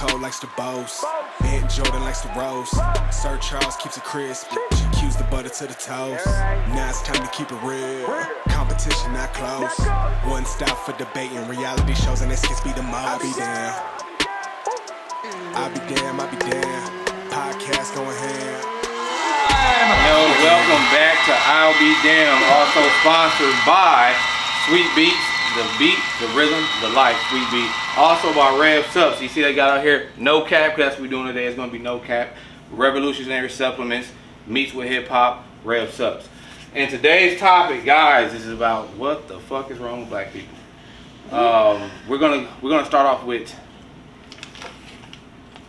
Cole likes to boast. Aunt Jordan likes to roast. Sir Charles keeps it crisp. Accuse the butter to the toast. Now it's time to keep it real. Competition not close. One stop for debating reality shows and this kids be the most. I'll be damn. I'll be damn. Podcast going ham. Yo, welcome back to I'll Be Damn, also sponsored by Sweet Beats, the beat, the rhythm, the life, Sweet Beat. Also by Rev Subs. You see they got out here, no cap, that's what we're doing today. It's going to be no cap. Revolutionary supplements, meets with hip hop, Rev Subs. And today's topic, guys, this is about what the fuck is wrong with black people. We're gonna start off with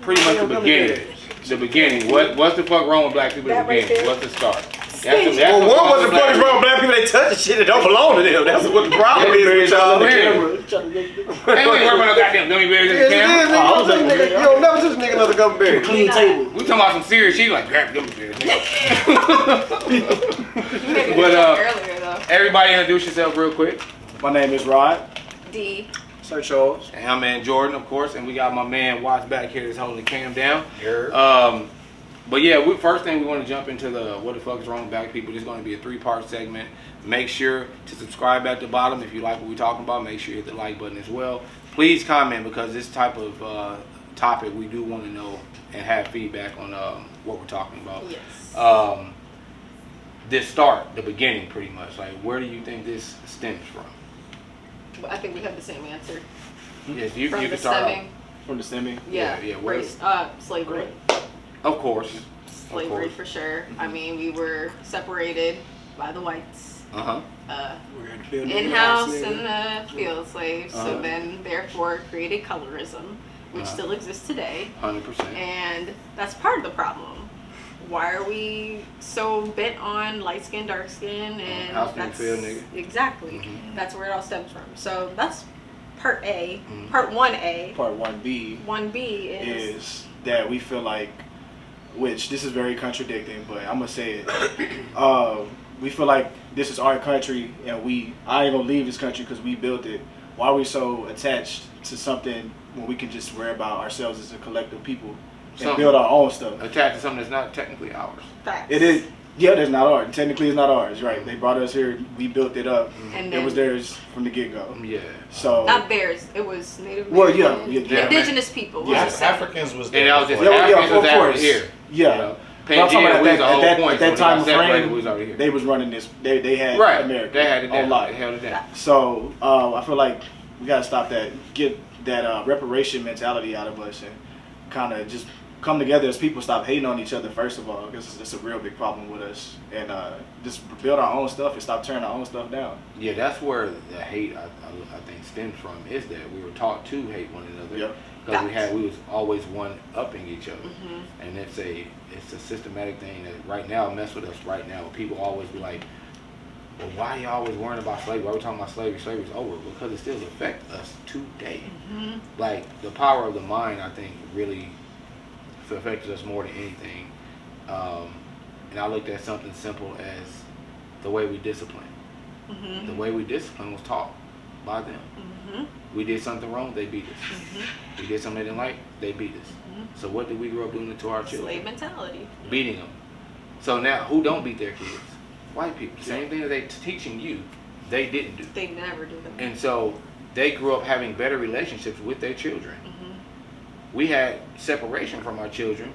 pretty much the beginning. The beginning. What's the fuck wrong with black people at the beginning? What's the start? What the fuck is wrong with black people? They touch the shit that don't belong to them. That's what the problem is with y'all. Hey, we ain't working on no goddamn gummy bears in the camera. You don't never touch a nigga another gummy bear. Clean table. We talking about some serious shit like grab gummy bears. But earlier though. everybody introduce yourself real quick. My name is Rod. D. Sir Charles. And I'm man Jordan, of course, and we got my man Watts back here that's holding the cam down. But yeah, first thing we want to jump into the what the fuck is wrong with black people. This is going to be a 3-part segment. Make sure to subscribe at the bottom if you like what we're talking about. Make sure you hit the like button as well. Please comment because this type of topic we do want to know and have feedback on what we're talking about. Yes. This start, the beginning, pretty much. Like, where do you think this stems from? I think we have the same answer. Yes, you From can the start stemming. From the stemming? Yeah. Where- Race, slavery. Of course. Slavery for sure. I mean, we were separated by the whites. In-house in the field slaves. So then, therefore, created colorism, which still exists today. 100%. And that's part of the problem. Why are we so bent on light skin, dark skin, and House nigga that's feel nigga. Exactly. That's where it all stems from. So that's part A. Part 1A. Part 1B. 1B is that we feel like, which this is very contradicting, but I'm gonna say it. We feel like this is our country, and I ain't gonna leave this country because we built it. Why are we so attached to something when we can just worry about ourselves as a collective people and build our own stuff? Attached to something that's not technically ours. Facts. It is. Yeah, that's not ours. Technically, it's not ours, right? They brought us here. We built it up. And it was theirs from the get-go. Yeah. So not theirs. It was Native Well, American, yeah. indigenous people. Yeah. Africans was And there. that was just before. Africans was of out course. here. Yeah. You know? But I'm talking Pangea about was the whole point. at that So time when they got separated, frame, we was over here. they was running this. They had Right. America. They had it down. on lock. They held it down. So I feel like we gotta stop that. Get that reparation mentality out of us and kind of just come together as people. Stop hating on each other first of all, because it's a real big problem with us. And just build our own stuff and stop tearing our own stuff down. Yeah, that's where the hate I think stems from, is that we were taught to hate one another. Yep. Because we was always one upping each other, and it's a systematic thing that right now mess with us right now. People always be like, well, why are you always worrying about slavery? Why are we talking about slavery? Slavery's over. Because it still affects us today. Like, the power of the mind, I think, really affects us more than anything. And I looked at something simple as the way we discipline. The way we discipline was taught by them. We did something wrong, they beat us. We did something they didn't like, they beat us. So what did we grow up doing to our children? Slave mentality. Beating them. So now, who don't beat their kids? White people. Same thing that they teaching you, they didn't do. They never do them. And so they grew up having better relationships with their children. We had separation from our children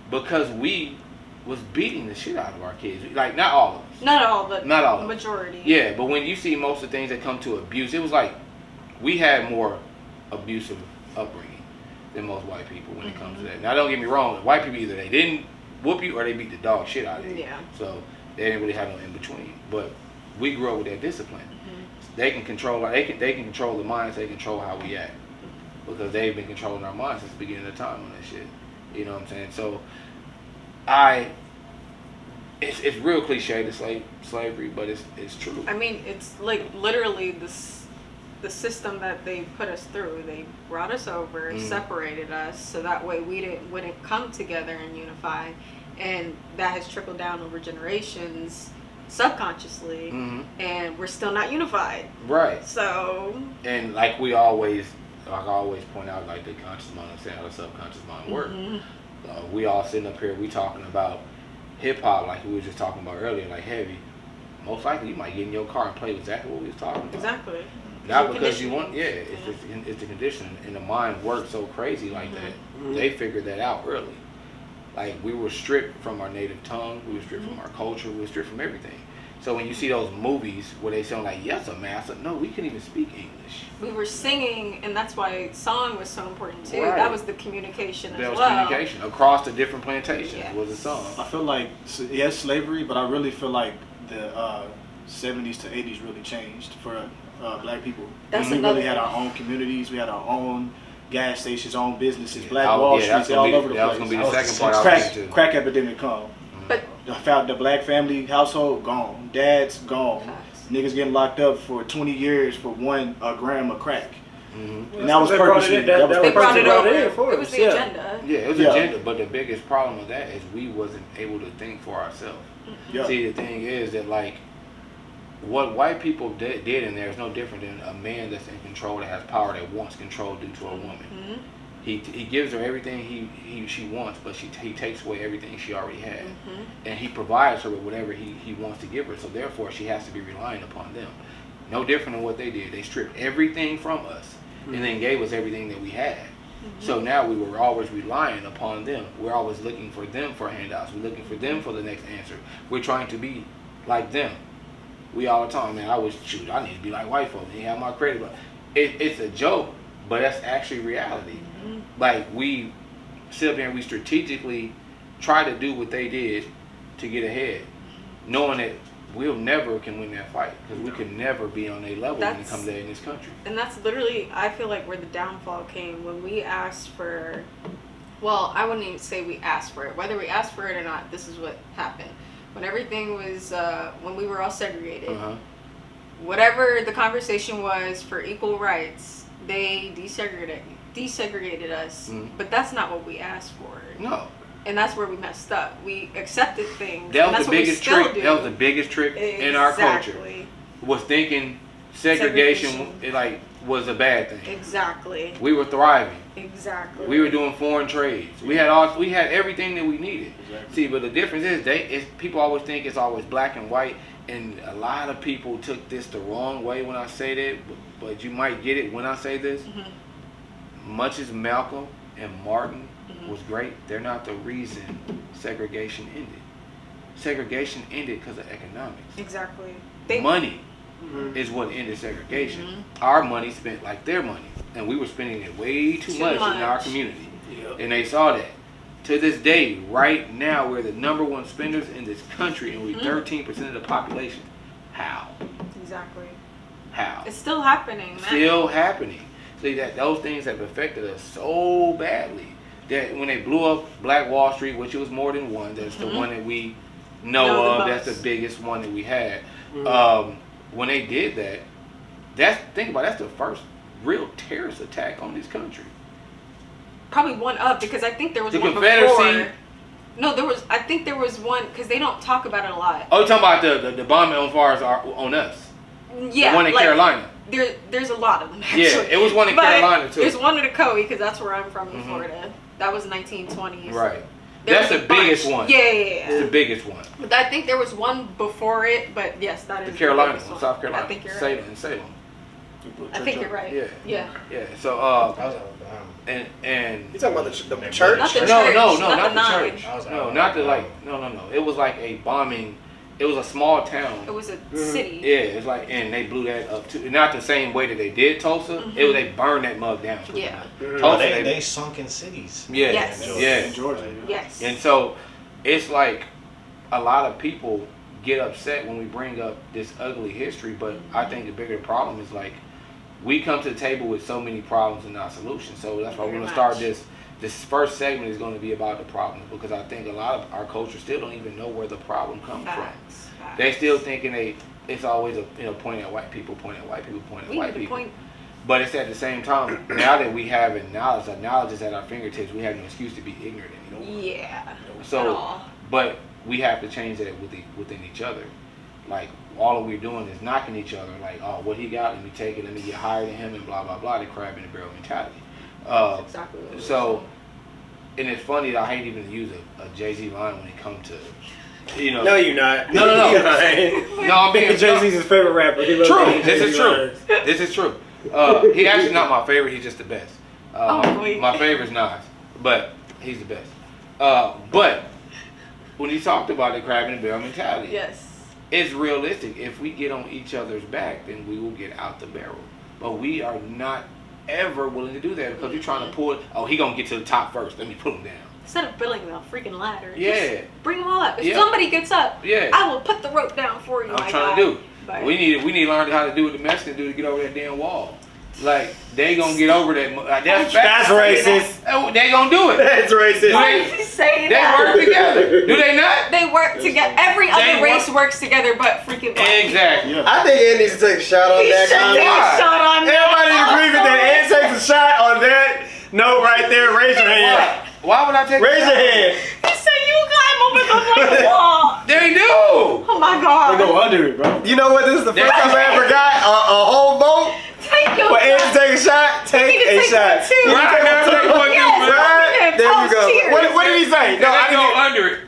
because we was beating the shit out of our kids. Like, not all of us. Not all, but Not all of us. majority. Yeah, but when you see most of the things that come to abuse, it was like we had more abusive upbringing than most white people when it comes to that. Now, don't get me wrong. White people, either they didn't whoop you or they beat the dog shit out of you. Yeah. So they didn't really have no in between. But we grew up with that discipline. They can control. They can control the minds. They control how we act because they've been controlling our minds since the beginning of time on that shit. You know what I'm saying? So it's real cliche to slavery, but it's true. I mean, it's like literally the system that they put us through. They brought us over, separated us, so that way we wouldn't come together and unify, and that has trickled down over generations subconsciously, and we're still not unified. Right. So. And like we always like I always point out, like the conscious mind, I'm saying how the subconscious mind works. We all sitting up here, we talking about hip hop, like we were just talking about earlier, like heavy. Most likely, you might get in your car and play exactly what we was talking about. Exactly. Not because you want, it's the condition, and the mind works so crazy like that. They figured that out early. Like we were stripped from our native tongue, we were stripped from our culture, we were stripped from everything. So when you see those movies where they sound like, yes, a master, no, we couldn't even speak English. We were singing, and that's why song was so important too. Right. That was the communication as well. That was communication across the different plantations was a song. I feel like, yes, slavery, but I really feel like the 70s to 80s really changed for black people. That's we another really had thing. our own communities, we had our own gas stations, own businesses, Black Oh, Wall yeah, Street, all over the that was place. gonna be the second part I was getting to. Crack epidemic come. But The black family household gone. Dad's gone. Facts. Niggas getting locked up for 20 years for 1 gram of crack. Mm-hmm. And that was purposely. they brought it over. for It was us, the yeah. agenda. Yeah, it was Yeah. agenda, but the biggest problem with that is we wasn't able to think for ourselves. Yeah. See, the thing is that like what white people did in there is no different than a man that's in control, that has power, that wants control due to a woman. He gives her everything she wants, but he takes away everything she already had, and he provides her with whatever he wants to give her. So therefore, she has to be relying upon them. No different than what they did. They stripped everything from us and then gave us everything that we had. So now we were always relying upon them. We're always looking for them for handouts. We're looking for them for the next answer. We're trying to be like them. We all the time, man, I need to be like white folks. They have my credit. But it's a joke, but that's actually reality. Like, we sit up there and we strategically try to do what they did to get ahead, knowing that we'll never can win that fight, because we can never be on a level when it comes to that in this country. And that's literally, I feel like, where the downfall came when we asked for, well, I wouldn't even say we asked for it. Whether we asked for it or not, this is what happened. When everything was, when we were all segregated, whatever the conversation was for equal rights, they desegregated us. But that's not what we asked for. No. And that's where we messed up. We accepted things. That and was that's the what we biggest still trick. do. That was the biggest trick in our culture. Exactly. Was thinking segregation was a bad thing. Exactly. We were thriving. Exactly. We were doing foreign trades. We had everything that we needed. Exactly. See, but the difference is people always think it's always black and white, and a lot of people took this the wrong way when I say that. But you might get it when I say this. Much as Malcolm and Martin was great, they're not the reason segregation ended. Segregation ended because of economics. Exactly. Money is what ended segregation. Our money spent like their money, and we were spending it way too much in our community. And they saw that. To this day, right now, we're the #1 spenders in this country, and we're 13% of the population. How? Exactly. How? It's still happening, man. Still happening. See, that those things have affected us so badly that when they blew up Black Wall Street, which it was more than one, that's the one that we know of, that's the biggest one that we had. When they did that, think about it, that's the first real terrorist attack on this country. Probably one up, because I think there was The one Confederacy. before. No, I think there was one, because they don't talk about it a lot. Oh, you're talking about the bombing on fires on us. Yeah. The one in Carolina. There's a lot of them, actually. Yeah, it was one in Carolina, too. There's one in Ocoee, because that's where I'm from in Florida. That was 1920s. Right. There That's was the a bunch. biggest one. Yeah. It's the biggest one. But I think there was one before it, but yes, that is The Carolina biggest one, one. South Carolina. I think you're right. Salem. I think you're right. Yeah. Yeah. So, and You talking about the church? Not the no, church, not not the the nine. church. No, not the no. It was like a bombing. It was a small town. It was a city. Yeah, it's like, and they blew that up too. Not the same way that they did Tulsa. It was, they burned that mug down. Yeah. Tulsa, They sunk in cities. Yeah. Yes. In Georgia. Yes. And so, it's like a lot of people get upset when we bring up this ugly history, but I think the bigger problem is like we come to the table with so many problems and not solutions. So that's why we're going to start this. This first segment is going to be about the problems, because I think a lot of our culture still don't even know where the problem comes from. They still thinking it's always pointing at white people, pointing at white people, pointing at white people. But it's at the same time, now that we have knowledge, our knowledge is at our fingertips. We have no excuse to be ignorant anymore. Yeah. So, but we have to change that within each other. like all we're doing is knocking each other. Like, oh, what he got? Let me take it. Let me get higher than him, and blah blah blah. The crab in the barrel mentality. That's exactly what it is. So, and it's funny that I hate even to use a Jay-Z line when it comes to, you know. No, you're not. No. You're not. No, I'm being Jay-Z's his favorite rapper. He loves true. Jay-Z This is true. lines. This is true. He actually not my favorite. He's just the best. My favorite's Nas, but he's the best. But when he talked about the crab in the barrel mentality, Yes. it's realistic. If we get on each other's back, then we will get out the barrel. But we are not ever willing to do that because you're trying to pull it. Oh, he gonna get to the top first. Let me put him down. Instead of building the freaking ladder, Yeah. just bring them all up. If Yeah. somebody gets up, Yeah. I will put the rope down for you. I'm my trying guy. to do. But We need to learn how to do what the Mexicans do to get over that damn wall. Like they gonna get over that. That's racist. Oh, they gonna do it. That's racist. why did you say They that? work together. Do they not? They work together. Every They other work- race works together, but freaking black. Exactly. Yeah. I think Ed needs to take a shot on He that should take comment. a shot on that. Everybody agree with that. Ed takes a shot on that note right there. Raise your hand. Why would I take? Raise your hand. He said you climb over the wall. They do. Oh my god. They go under it, bro. You know what? This is the first time I ever got a whole vote. Take your For Ed to shot. take a shot, You take need to a take shot. one too. You Right, take now, one take too. one too, Yes, bro. Right? There we toast go. cheers. What did he say? No, I They go didn't. under it.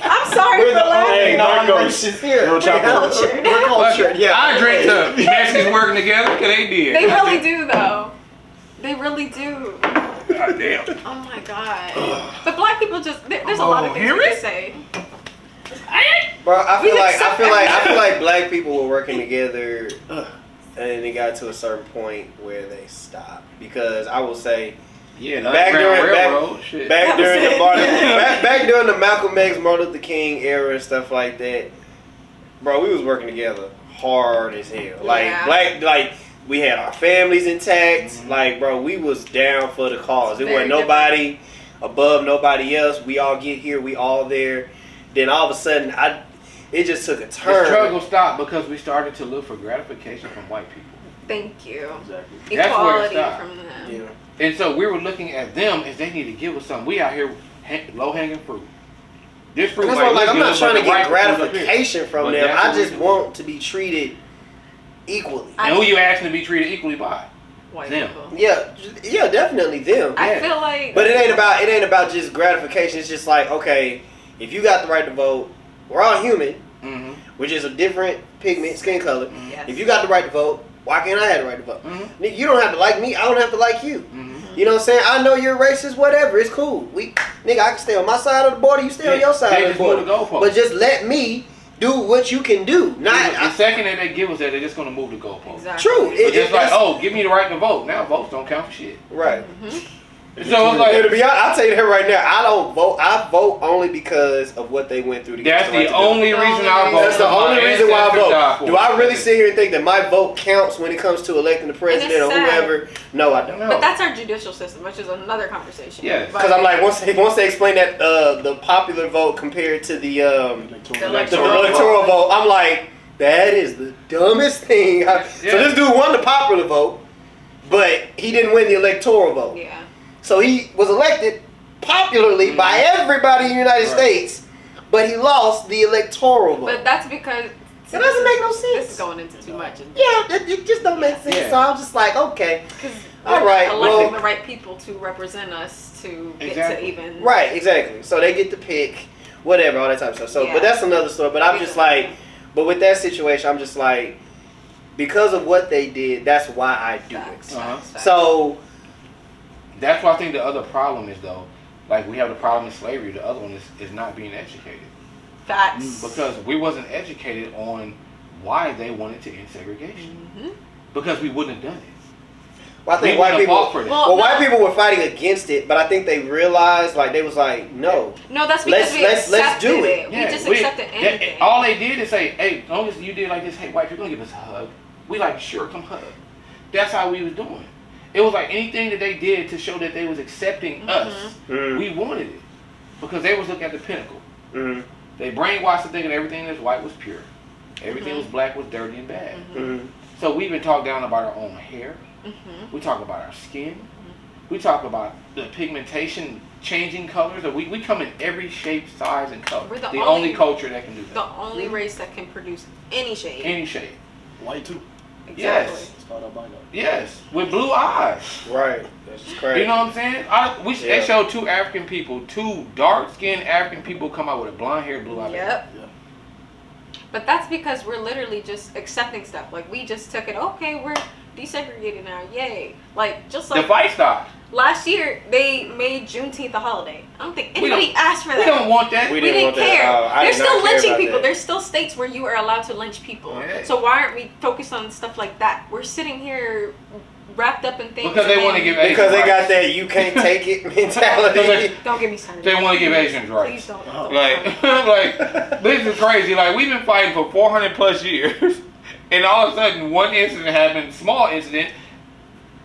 I'm sorry We're for the laughing. only non-racist here. Real chopper. Culture. We're cultured. Yeah. I drink the Mexicans working together because they did. They really do though. They really do. God damn. Oh my god. But black people just there's a lot of things hear we it? can say. Bro, I We feel accept like black people were working together, and it got to a certain point where they stopped. Because I will say, Yeah, back during shit. back That was during the it. back during the Malcolm X, Martin Luther King era and stuff like that, bro, we was working together hard as hell. Like Yeah. like we had our families intact. Like, bro, we was down for the cause. It Very wasn't nobody above nobody else. We all get here, we all there. Then all of a sudden, it just took a The turn. struggle stopped because we started to look for gratification from white people. Thank you. Exactly. That's where it Equality stopped. from them. Yeah. And so we were looking at them as they need to give us something. We out here low hanging fruit. This fruit And that's might why I'm like, look I'm not good, trying but to the get right fruit up here. gratification from But them. that's I what we just do. want to be treated equally. I- And who you asking to be treated equally by? White Them. people. Yeah, definitely them. I Yeah. feel like But it ain't about just gratification. It's just like, okay, if you got the right to vote, we're all human, Mm-hmm. which is a different pigment, skin color. Yes. If you got the right to vote, why can't I have the right to vote? Mhm. Nigga, you don't have to like me. I don't have to like you. Mm-hmm. You know what I'm saying? I know you're racist, whatever. It's cool. Nigga, I can stay on my side of the border. You stay on your side They of just the move border. the goalpost. But just let me do what you can do. Not the second that they give us that, they're just gonna move the goalpost. exactly. true. It's just like, that's- oh, give me the right to vote. Now votes don't count for shit. right. So it's like And to be honest, I'll tell you that right now. I don't vote. I vote only because of what they went through to that's get the right the to do it. only reason I vote. That's the only reason why I vote. Do I really see? sit here and think that my vote counts when it comes to electing the president or sad. whoever? No, I don't. No. But that's our judicial system, which is another conversation. Yes. But Because I'm like, once they explain that the popular vote compared to the the electoral vote, I'm like, that is the dumbest thing. So this dude won the popular vote, but he didn't win the electoral vote. Yeah. So he was elected popularly by everybody in the United States, but he lost the electoral vote. But that's because It doesn't make no This is sense. going into too much. Yeah, it just don't make sense. Yeah. So I'm just like, okay. Because All right, electing well- the right people to represent us to get Exactly. to even Right, exactly. So they get to pick whatever, all that type of stuff. So, Yeah. but that's another story. But I'm just like, but with that situation, I'm just like, because of what they did, that's why I do Facts, it. Uh-huh. facts, facts. So, That's why I think the other problem is though, like we have the problem in slavery. The other one is not being educated facts. because we wasn't educated on why they wanted to end segregation Mhm. because we wouldn't have done it. well, I think We white wouldn't have people. fought for this. Well, white no. people were fighting against it, but I think they realized, like, they was like, no. No, that's because Let's we do accepted it. it. We just accepted anything. All they did is say, "Hey, as long as you did like this, hey, white people, give us a hug." We like, sure, come hug. That's how we was doing. It was like anything that they did to show that they was accepting us. Mm-hmm. We wanted it because they was looking at the pinnacle. Mm-hmm. They brainwashed us thinking everything that's white was pure, everything was black was dirty and bad. Mm-hmm. So we even talk down about our own hair. Mhm. We talk about our skin. We talk about the pigmentation changing colors. We come in every shape, size, and color. We're the only only culture that can do that. The only race that can produce any shade. Any shade. White too. Exactly. Yes. It's called albino. Yes. With blue eyes. Right. That's just crazy. You know what I'm saying? They showed 2 African people, 2 dark-skinned African people come out with a blonde hair, blue eye. Yep. Yeah. But that's because we're literally just accepting stuff. Like, we just took it, okay, we're desegregated now, yay. Like, just like The fight stopped. last year, they made Juneteenth a holiday. I don't think anybody asked for that. We don't want that. We didn't want that. care. I They're did not still care lynching about people. that. There's still states where you are allowed to lynch people. Yeah. So why aren't we focused on stuff like that? We're sitting here wrapped up in things. Because they want to give Asians Because they got rights. that you can't take it mentality. Don't get me started. They want to give Asians Please rights. don't. Like, like, this is crazy. Like, we've been fighting for 400 plus years, and all of a sudden, one incident happened, small incident,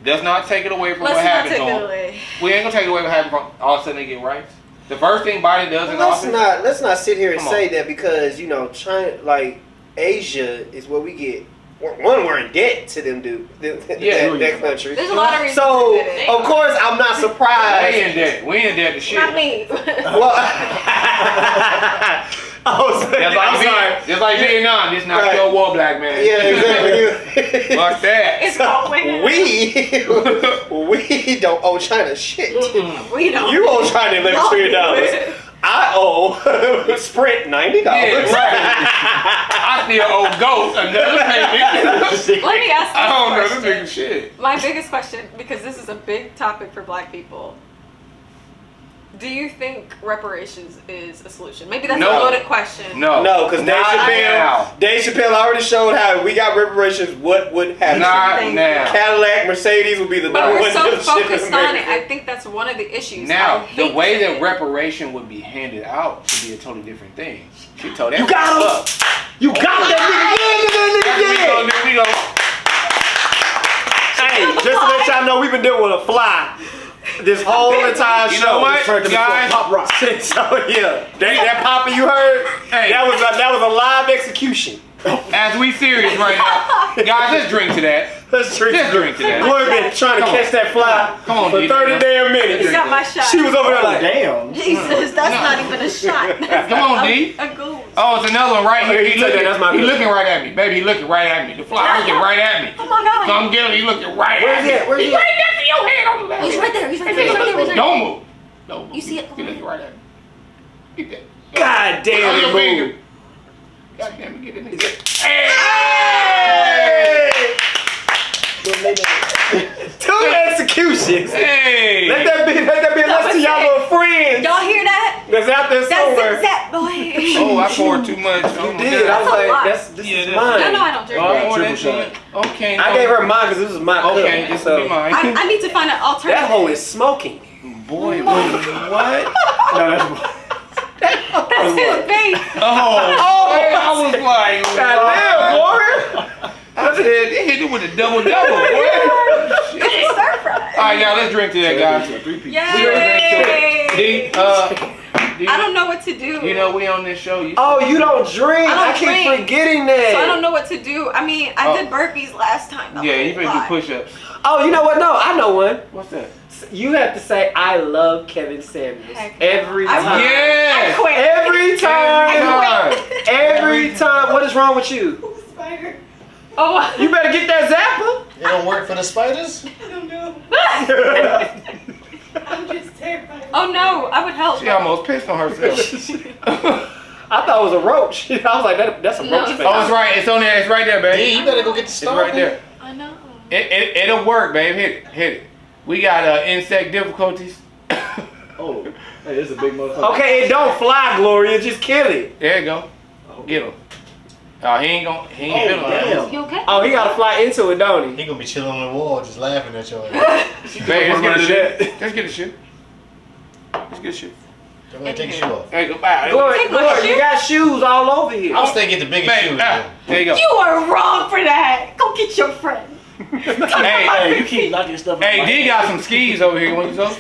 does not take it away from Let's what not happened take to it them. away. We ain't gonna take it away from what happened from all of a sudden they get rights. The first thing Biden does in office. Let's not sit here and Come say on. that because China, like Asia, is where we get. One, we're in debt to them, that country. There's a lot of reasons So to do it. of course I'm not We surprised. in debt. We in debt to shit. Not me. Well, Just like Vietnam. This not Right. your war, black man. Yeah, exactly. Fuck that. It's called we don't owe China shit. We don't. You owe China $11 trillion. I owe Sprint $90. Yeah, right. I still owe Goat another payment. Let me ask you I don't know a this question. nigga shit. My biggest question, because this is a big topic for black people. Do you think reparations is a solution? Maybe that's No. a loaded question. No. No, because Not Dave Chappelle already showed how we got reparations. What would happen? Not Thank now. Cadillac, Mercedes would be the But number we're one so dealership in focused on it. America. I think that's one of the issues. I Now, hate the way to say that it. reparation would be handed out should be a totally different thing. She told that. You got him. Up. You got that nigga. That's what we gonna do. We gonna. Hey, just to let y'all know, we've been dealing with a fly this whole entire show. You know what, guys? Pop rock. So yeah, that popping you heard, Hey. that was a live execution. As we serious right now, guys, let's drink to that. Let's drink. Let's drink to that. Glory been trying to Come on. catch that fly Come on, for D. 30 damn minutes. You got my shot. She was over there like, Damn. Jesus, that's not even a shot. Come on, D. A goose. Oh, it's another one right here. Okay, He you took looking, that, that's my he good. looking right at me, baby. He looking right at me. The fly looking right at me. Oh my God. Come get him. He looking right Where's at he me. at? Where's He's he at? right next to your head on the left. He's right there. He's right there. He's right there. He's right there. Don't move. Don't move. You see it? He looking right at me. Get that. God Oh, damn your it, finger. move. God damn it, get it. Nigga. Hey! Two executions. Hey! Let that be a lesson to y'all little friends Y'all hear that? that's out there That's somewhere. zip boy. Oh, I poured too much. You did. I was That's a like, lot. this Yeah, is that's- mine. No, I don't drink Oh, I that. poured that Triple shit. Okay. I gave her mine because this was my cup. Okay, this will be mine. I need to find an alternative. That hoe is smoking. Boy, what? No, that's That's his bait. Oh, I was like, Goddamn, boy. I said, they hit it with a double double. Boy. It's a stir fry. All right, now let's drink to that, guys. three-piece. Yay! D, I don't know what to do. You know we on this show. You Oh, you don't drink? I don't I keep drink. forgetting that. So I don't know what to do. I mean, I Oh. did burpees last time. That yeah, was you a better lot. do push-ups. Oh, you know what? No, I know one. What's that? You have to say, I love Kevin Samuels. Heck no. Every I time. Yes. I quit. Every time. I Every time. What is wrong with you? quit. Spider. Oh, You better get that zapper. It don't work for the spiders? I don't know. I'm just terrified. Oh no, I would help. She almost pissed on herself. I thought it was a roach. I was like, that's a No, roach it's face. Oh, it's right. It's on there. It's right there, baby. Hey, you better go get the It's star. right there. I know. It'll work, babe. Hit it. Hit it. We got insect difficulties. Oh, hey, this is a big motherfucker. Okay, it don't fly, Gloria. Just kill it. There you go. Get him. Oh, he ain't feeling damn. You okay? Oh, he got to fly into it, don't he? He gonna be chilling on the wall, just laughing at your ass. it. Babe, let's get the Run shit. Let's get the shit. Let's get the shit. Go ahead, take your shoe off. There you go. Bye. Gloria, Take my Gloria, shoe. you got shoes all over here. I was thinking the biggest Babe, shoes. there you go. You are wrong for that. Go get your friend. Hey, Hey, you keep knocking stuff out. hey, D got some skis over here. Want you some?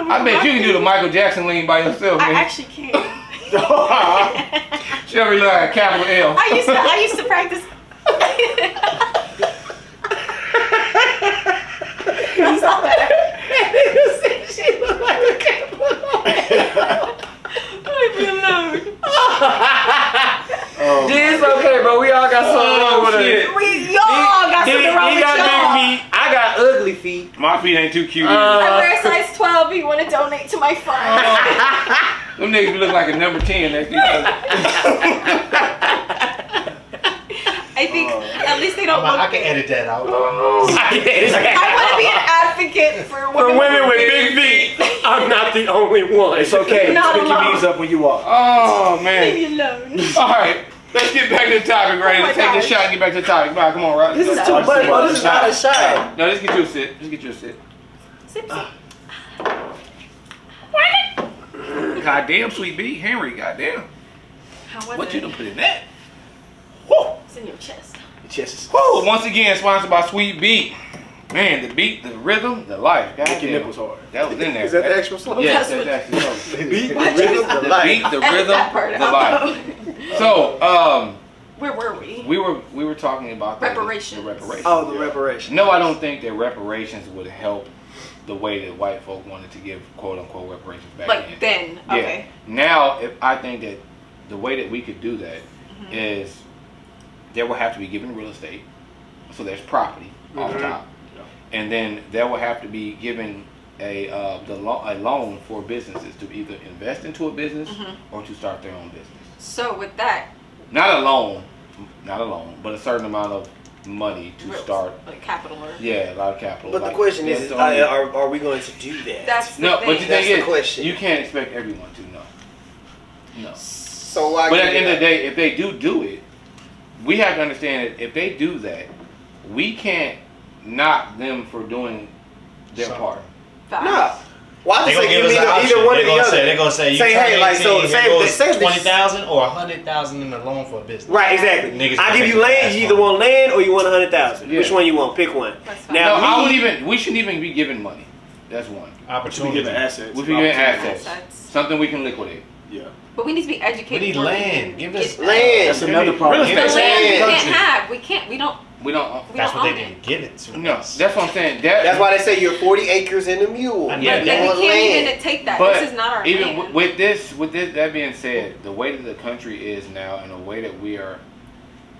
I bet you can do the Michael Jackson lean by yourself, I man. actually can. She already look like a capital L. I used to practice. Stop that. Leave me alone. It's okay, bro. We all got something wrong with it. Y'all got something wrong with got y'all. big feet. I got ugly feet. My feet ain't too cute. I wear a size 12. You want to donate to my fund? Them niggas look like a number 10 next to each other. I think at least they don't look I can edit that out. I want to be an advocate for women, with big feet. I'm not the only one. It's okay. Not Stick your alone. knees up when you walk. Oh, man. Leave me alone. All right. Let's get back to the topic, right? Oh my Let's take this gosh. shot and get back to the topic. All right, come on, right? This is Let's too go. much. Oh, this is not a shot. No, let's get you a sip. Let's get you a sip. Sip, sip. Goddamn, Sweet B. Henry, goddamn. How was What it? you done put in that? It's in your chest. Your chest is. Woo! Once again, sponsored by Sweet Beat. Man, the beat, the rhythm, the life. Make your Goddamn. nipples hard. That was in there. Is that the actual song? Yes, That's that's actually so. The beat, the What? rhythm, the The life. beat, the Edit rhythm, that part the out. life. So, Where were we? we were talking about Reparations. The reparations. Oh, the reparation. No, I don't think that reparations would help the way that white folk wanted to give quote unquote reparations back Like then. then. Okay. Now, if I think that the way that we could do that Mm-hmm. is there will have to be given real estate, so there's property off top, and then there will have to be given a loan for businesses to either invest into a business or to start their own business. So with that, Not a loan, but a certain amount of money to real- start. like capital or Yeah, a lot of capital. But the like, question yeah, is, so I mean- are we going to do that? that's no, the but the thing. thing That's the is, question. you can't expect everyone to know. No. So why? But at give the end it of the up? day, if they do it, we have to understand that if they do that, we can't knock them for doing their Something. part. Facts. No. Well, I They just gonna say give give us me an either option. one or They're the gonna other. say, you Say, turn hey, like, 18, so here say goes this. 20,000 or 100,000 in the loan for a business. Right, exactly. Niggas I gonna give take you the land. fast You either one. want land or you want 100,000. Yeah. Which one you want? Pick one. That's fine. Now, No, I me- would we shouldn't even be giving money. That's one. We Opportunity. give assets. We should give Opportunities. assets. Something we can liquidate. Yeah. But we need to be educated. We need before land. can Give get us that. land. That's another problem. Real The estate. land we Land. can't have. We can't. We don't. We don't. We That's don't what own they it. didn't give it to No, us. that's what I'm saying. That's why they say you're 40 acres and a mule. I But Yeah, then they we want can't land. even take that. But This is not our even land. with this, that being said, the way that the country is now, and the way that we are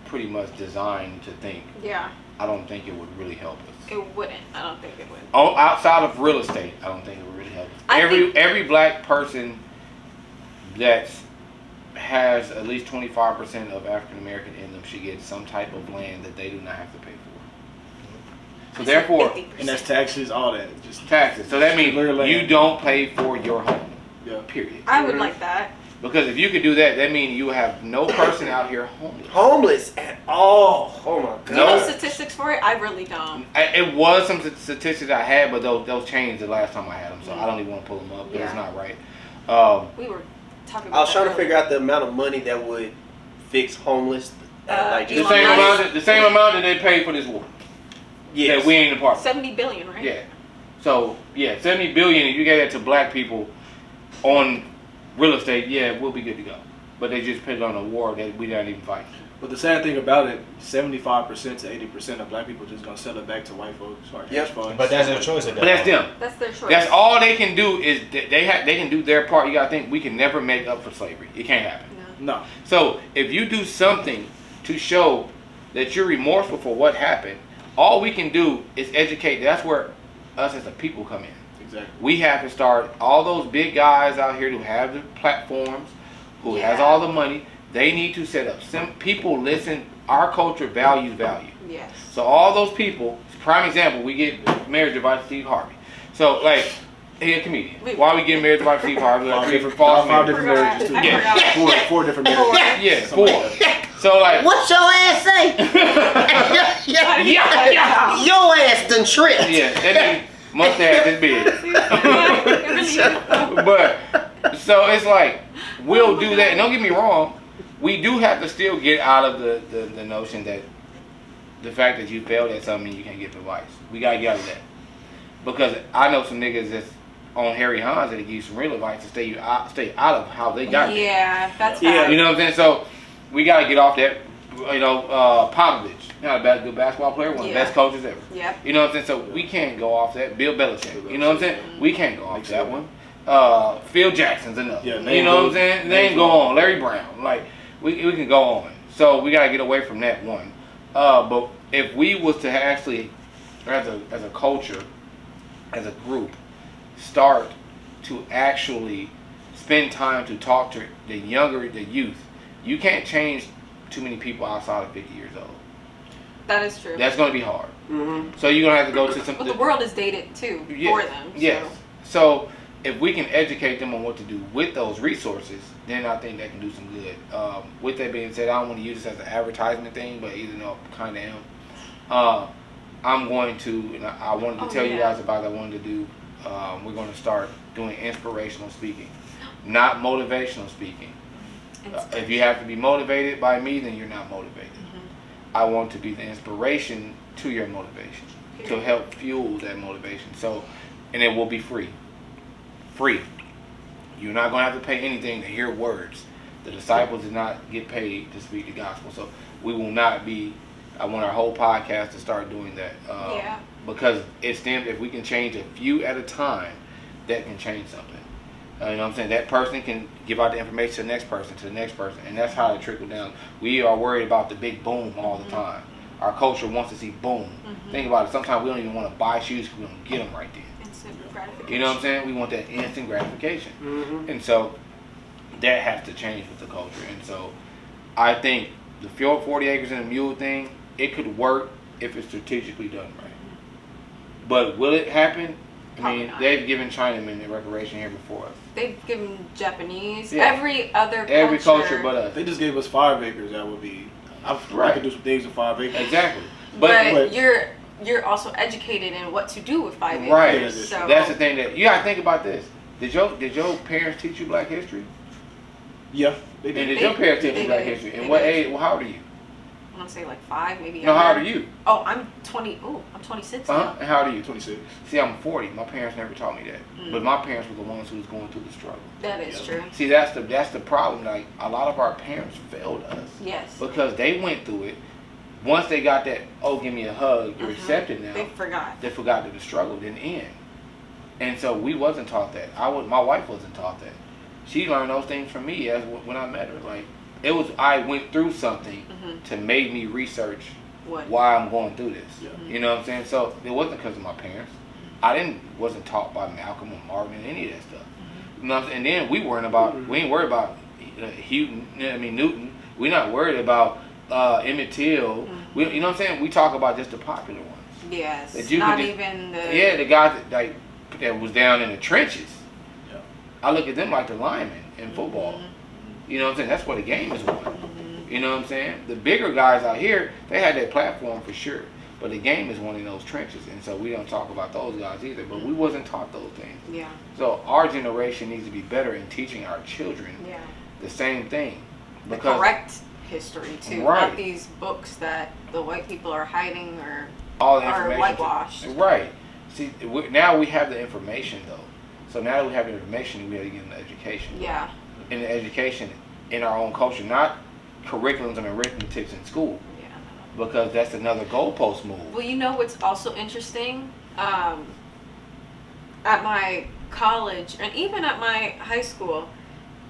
pretty much designed to think, Yeah, I don't think it would really help us. it wouldn't. I don't think it would. Outside of real estate, I don't think it would really help us. I Every black person that has at least 25% of African American in them should get some type of land that they do not have to pay for. So therefore, 50%. And that's taxes, all that. Just taxes. So that means Clear land. you don't pay for your home. yeah. Period. I would like that. Because if you could do that, that means you have no person out here homeless. Homeless at all. Oh my Do you know No. god. statistics for it? I really don't. It was some statistics I had, but those changed the last time I had them, so I don't even want to pull them up because it's Yeah. not right. We were talking about I was trying to that figure out the amount of money that would fix homeless. Like the just Elon Musk. same amount that they paid for this war. yes. That we ain't a part of. 70 billion, right? Yeah. So yeah, 70 billion. If you gave that to black people on real estate, yeah, we'll be good to go. But they just put it on a war that we didn't even fight. But the sad thing about it, 75% to 80% of black people just gonna sell it back to white folks or Yep. hedge funds. But that's their choice at that But that's point. them. That's their choice. That's all they can do is they can do their part. You gotta think we can never make up for slavery. It can't happen. No. No. So if you do something to show that you're remorseful for what happened, all we can do is educate. That's where us as a people come in. Exactly. We have to start all those big guys out here who have the platforms, who has Yeah. all the money. They need to set up. Some people listen. Our culture values value. Yes. So all those people. Prime example. We get marriage advice to Steve Harvey. So like, he a comedian. Wait. Why we get marriage advice to Steve Harvey? Like Five three different, false five marriages. different marriages. Too. I Yeah. forgot. Four different marriages. Yeah, Something four. like that. So like, What's your ass say? yeah, yeah. Your ass done tripped. Yeah, that nigga mustache this big. Yeah, But so it's like we'll do that. And don't get me wrong, we do have to still get out of the notion that the fact that you failed at something you can't give advice. We gotta get out of that. Because I know some niggas that's on Harry Hines that give you some real advice to stay out of how they got there. yeah, that's Yeah. bad. You know what I'm saying? So we gotta get off that Popovich, good basketball player, one of the best coaches ever. Yep. You know what I'm saying? So we can't go off that. Bill Belichick. You know what I'm saying? We can't go off that one. Phil Jackson's enough. Yeah, you know what I'm saying? Name go on. Larry Brown. Like we can go on. So we gotta get away from that one. But if we was to actually, as a culture, as a group, start to actually spend time to talk to the youth. You can't change too many people outside of 50 years old. That is true. That's going to be hard. Mm-hmm. So you're going to have to go to some... But the world is dated too for them. Yes. So if we can educate them on what to do with those resources, then I think that can do some good. With that being said, I don't want to use this as an advertisement thing, but even though I kind of am, I'm going to, and I wanted to tell you guys about what I wanted to do. We're going to start doing inspirational speaking, not motivational speaking. If you have to be motivated by me, then you're not motivated. I want to be the inspiration to your motivation, to help fuel that motivation. So, and it will be free. Free. You're not going to have to pay anything to hear words. The disciples did not get paid to speak the gospel. So we will not be, I want our whole podcast to start doing that. Because it stems, if we can change a few at a time, that can change something. You know what I'm saying? That person can give out the information to the next person, and that's how it trickles down. We are worried about the big boom all the time. Our culture wants to see boom. Think about it. Sometimes we don't even want to buy shoes because we don't get them right then. Instant gratification. You know what I'm saying? We want that instant gratification. And so that has to change with the culture. And so I think the 40 acres and a mule thing, it could work if it's strategically done right. But will it happen? Probably not. They've given Chinamen the recreation here before us. They've given Japanese, Yeah. every culture but us. They just gave us 5 acres. That would be. I could do some things with 5 acres. Exactly. But you're also educated in what to do with 5 acres. Right. So That's the thing that you gotta think about this. Did your parents teach you Black history? Yeah, they did. And did your parents teach you Black history? And what age? Well, how old are you? I want to say like 5, maybe. No, how old are you? Oh, I'm 20. Oh, I'm 26. Now. And how old are you? 26. See, I'm 40. My parents never taught me that. But my parents were the ones who was going through the struggle. That is true. See, that's the problem. Like, a lot of our parents failed us. Yes. Because they went through it. Once they got that, oh, give me a hug, you're accepted now. They forgot. They forgot that the struggle didn't end. And so we wasn't taught that. My wife wasn't taught that. She learned those things from me when I met her. Like, I went through something to make me research why I'm going through this. Yeah. You know what I'm saying? So it wasn't because of my parents. I wasn't taught by Malcolm or Marvin, any of that stuff. You know what I'm saying? And then we ain't worried about Newton. We're not worried about Emmett Till. You know what I'm saying? We talk about just the popular ones. Yes. The guys that was down in the trenches. Yeah. I look at them like the linemen in football. You know what I'm saying? That's where the game is won. You know what I'm saying? The bigger guys out here, they had that platform for sure. But the game is won in those trenches. And so we don't talk about those guys either. But we wasn't taught those things. Yeah. So our generation needs to be better in teaching our children the same thing. The correct history too. Right. Not these books that the white people are hiding or all the are information whitewashed. Right. See, now we have the information though. So now that we have the information, we have to get an education. Yeah. In the education in our own culture, not curriculums and arithmetics in school. Yeah. Because that's another goalpost move. Well, you know what's also interesting? At my college and even at my high school,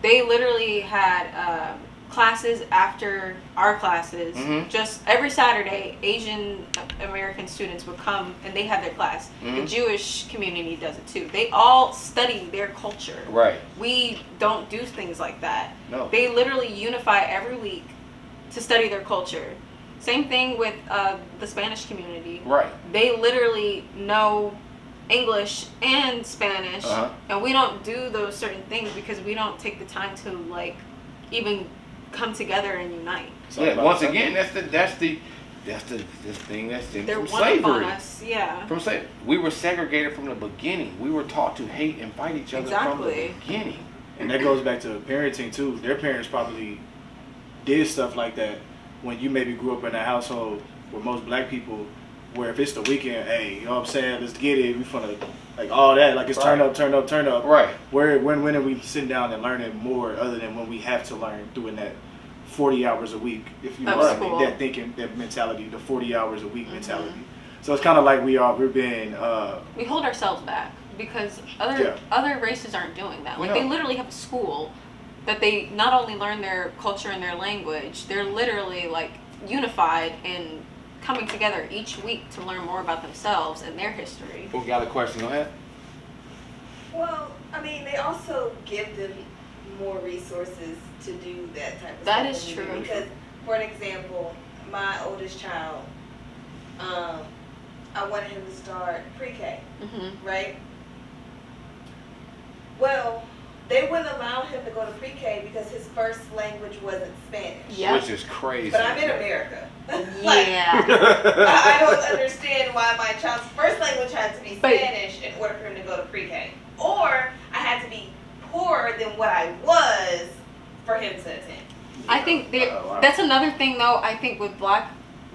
they literally had classes after our classes. Just every Saturday, Asian American students would come and they had their class. The Jewish community does it too. They all study their culture. Right. We don't do things like that. No. They literally unify every week to study their culture. Same thing with the Spanish community. Right. They literally know English and Spanish, and we don't do those certain things because we don't take the time to like even come together and unite. Once again, that's the thing that's They're from one up on slavery. us, yeah. From slavery, we were segregated from the beginning. We were taught to hate and fight each other from the beginning. And that goes back to parenting too. Their parents probably did stuff like that when you maybe grew up in a household where most black people, where if it's the weekend, hey, you know what I'm saying, let's get it, we finna, like all that, like it's turn up. Right. When are we sitting down and learning more other than when we have to learn doing that 40 hours a week. If you know Of what I school. mean, that thinking, that mentality, the 40 hours a week mentality. So it's kind of like we're being. We hold ourselves back because Yeah. other races aren't doing that. Like, Yeah. they literally have a school that they not only learn their culture and their language, they're literally like unified and coming together each week to learn more about themselves and their history. Who got a question? Go ahead. Well, I mean, they also give them more resources to do that type of That stuff. is true. Because, for an example, my oldest child, I wanted him to start pre-K, Mm-hmm. right? Well, they wouldn't allow him to go to pre-K because his first language wasn't Spanish. Yeah. Which is crazy. But I'm in America. Yeah. I don't understand why my child's first language had to be But- Spanish in order for him to go to pre-K. Or I had to be poorer than what I was for him to attend. I think Wow. that's another thing, though. I think with black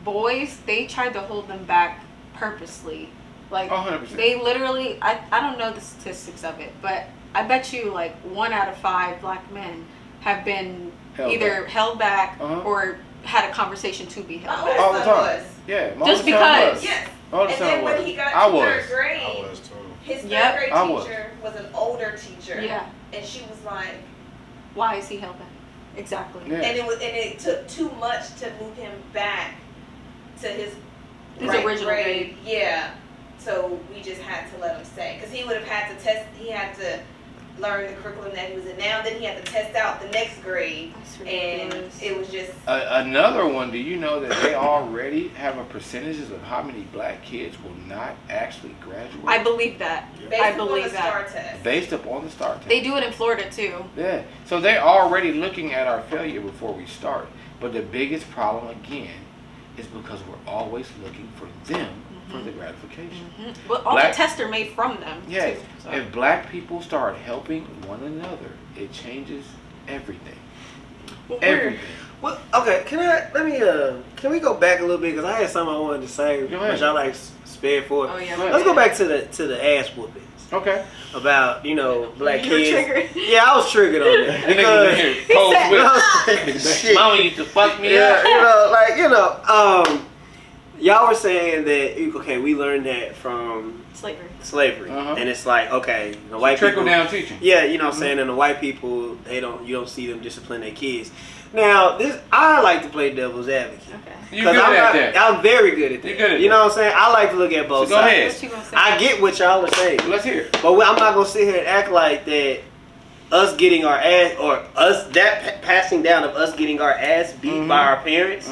boys, they tried to hold them back purposely. Like, 100%. they literally, I don't know the statistics of it, but I bet you like 1 out of 5 black men have been either held back or had a conversation to be held My back. All the oldest son time. was. Yeah. my Just oldest son because. was. Yes. All the And time then when was. he got I to was. third grade, I was too. his third Yep. grade I was. teacher was an older teacher. Yeah. And she was like, Why is he held back? Exactly. Yeah. and it took too much to move him back to his Original grade. Yeah. So we just had to let him stay because he would have had to test. He had to learn the curriculum that he was in now. Then he had to test out the next grade, That's and ridiculous. it was just. Another one, do you know that they already have a percentages of how many black kids will not actually graduate? I believe that. Based I upon believe the that. STAR test. Based upon the start test. They do it in Florida too. Yeah. So they're already looking at our failure before we start. But the biggest problem, again, is because we're always looking for them for the gratification. Well, all Black- the tests are made from them. Yes. Too, so. If black people start helping one another, it changes everything. Everything. Well, okay, can we go back a little bit because I had something I wanted to say, Go ahead. which I like spare for. Oh yeah. Go ahead. Let's go back to the ass whoopings Okay. about black You were kids. triggered. Yeah, I was triggered on that You niggas in here cold sweat. Shit. Mama used to fuck me Yeah, up. y'all were saying that we learned that from Slavery. slavery, and it's like the white Trickle people, down teaching. yeah, you know what I'm saying, and the white people you don't see them discipline their kids. Now I like to play devil's advocate. Okay. You good at that. I'm very good at that. You good at You know that. what I'm saying? I like to look at both So go sides. ahead. What you gonna say? I get what y'all are saying, Let's hear it. but I'm not gonna sit here and act like that. Us getting our ass, or passing down of us getting our ass beat by our parents,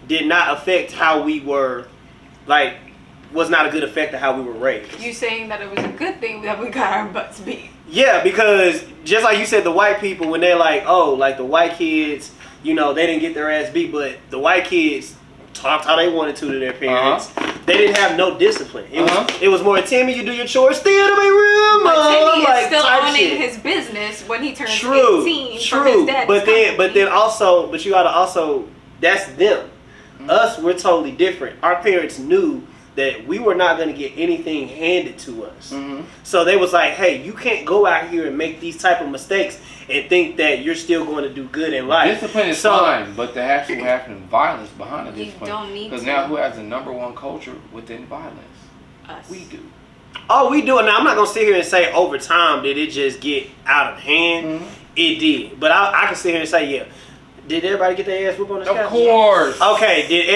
did not affect how we were, was not a good effect of how we were raised. You saying that it was a good thing that we got our butts beat? Yeah, because just like you said, the white people, when they're like, the white kids, they didn't get their ass beat, but the white kids talked how they wanted to their parents. They didn't have no discipline. It was more, Timmy, you do your chores, still to be real, But mom. Timmy is still type owning shit. his business when he turns True, 18 true. from his dad's But company. then also, you gotta also, that's them. Us, we're totally different. Our parents knew that we were not gonna get anything handed to us. So they was like, hey, you can't go out here and make these type of mistakes and think that you're still going to do good in life. Discipline is fine, but there has to happen violence behind the You discipline. don't need Because to. now who has the number one culture within violence? Us. We do. Oh, we do it. Now, I'm not going to sit here and say over time did it just get out of hand. It did. But I can sit here and say, yeah. Did everybody get their ass whooped on this Of couch? course. Okay, did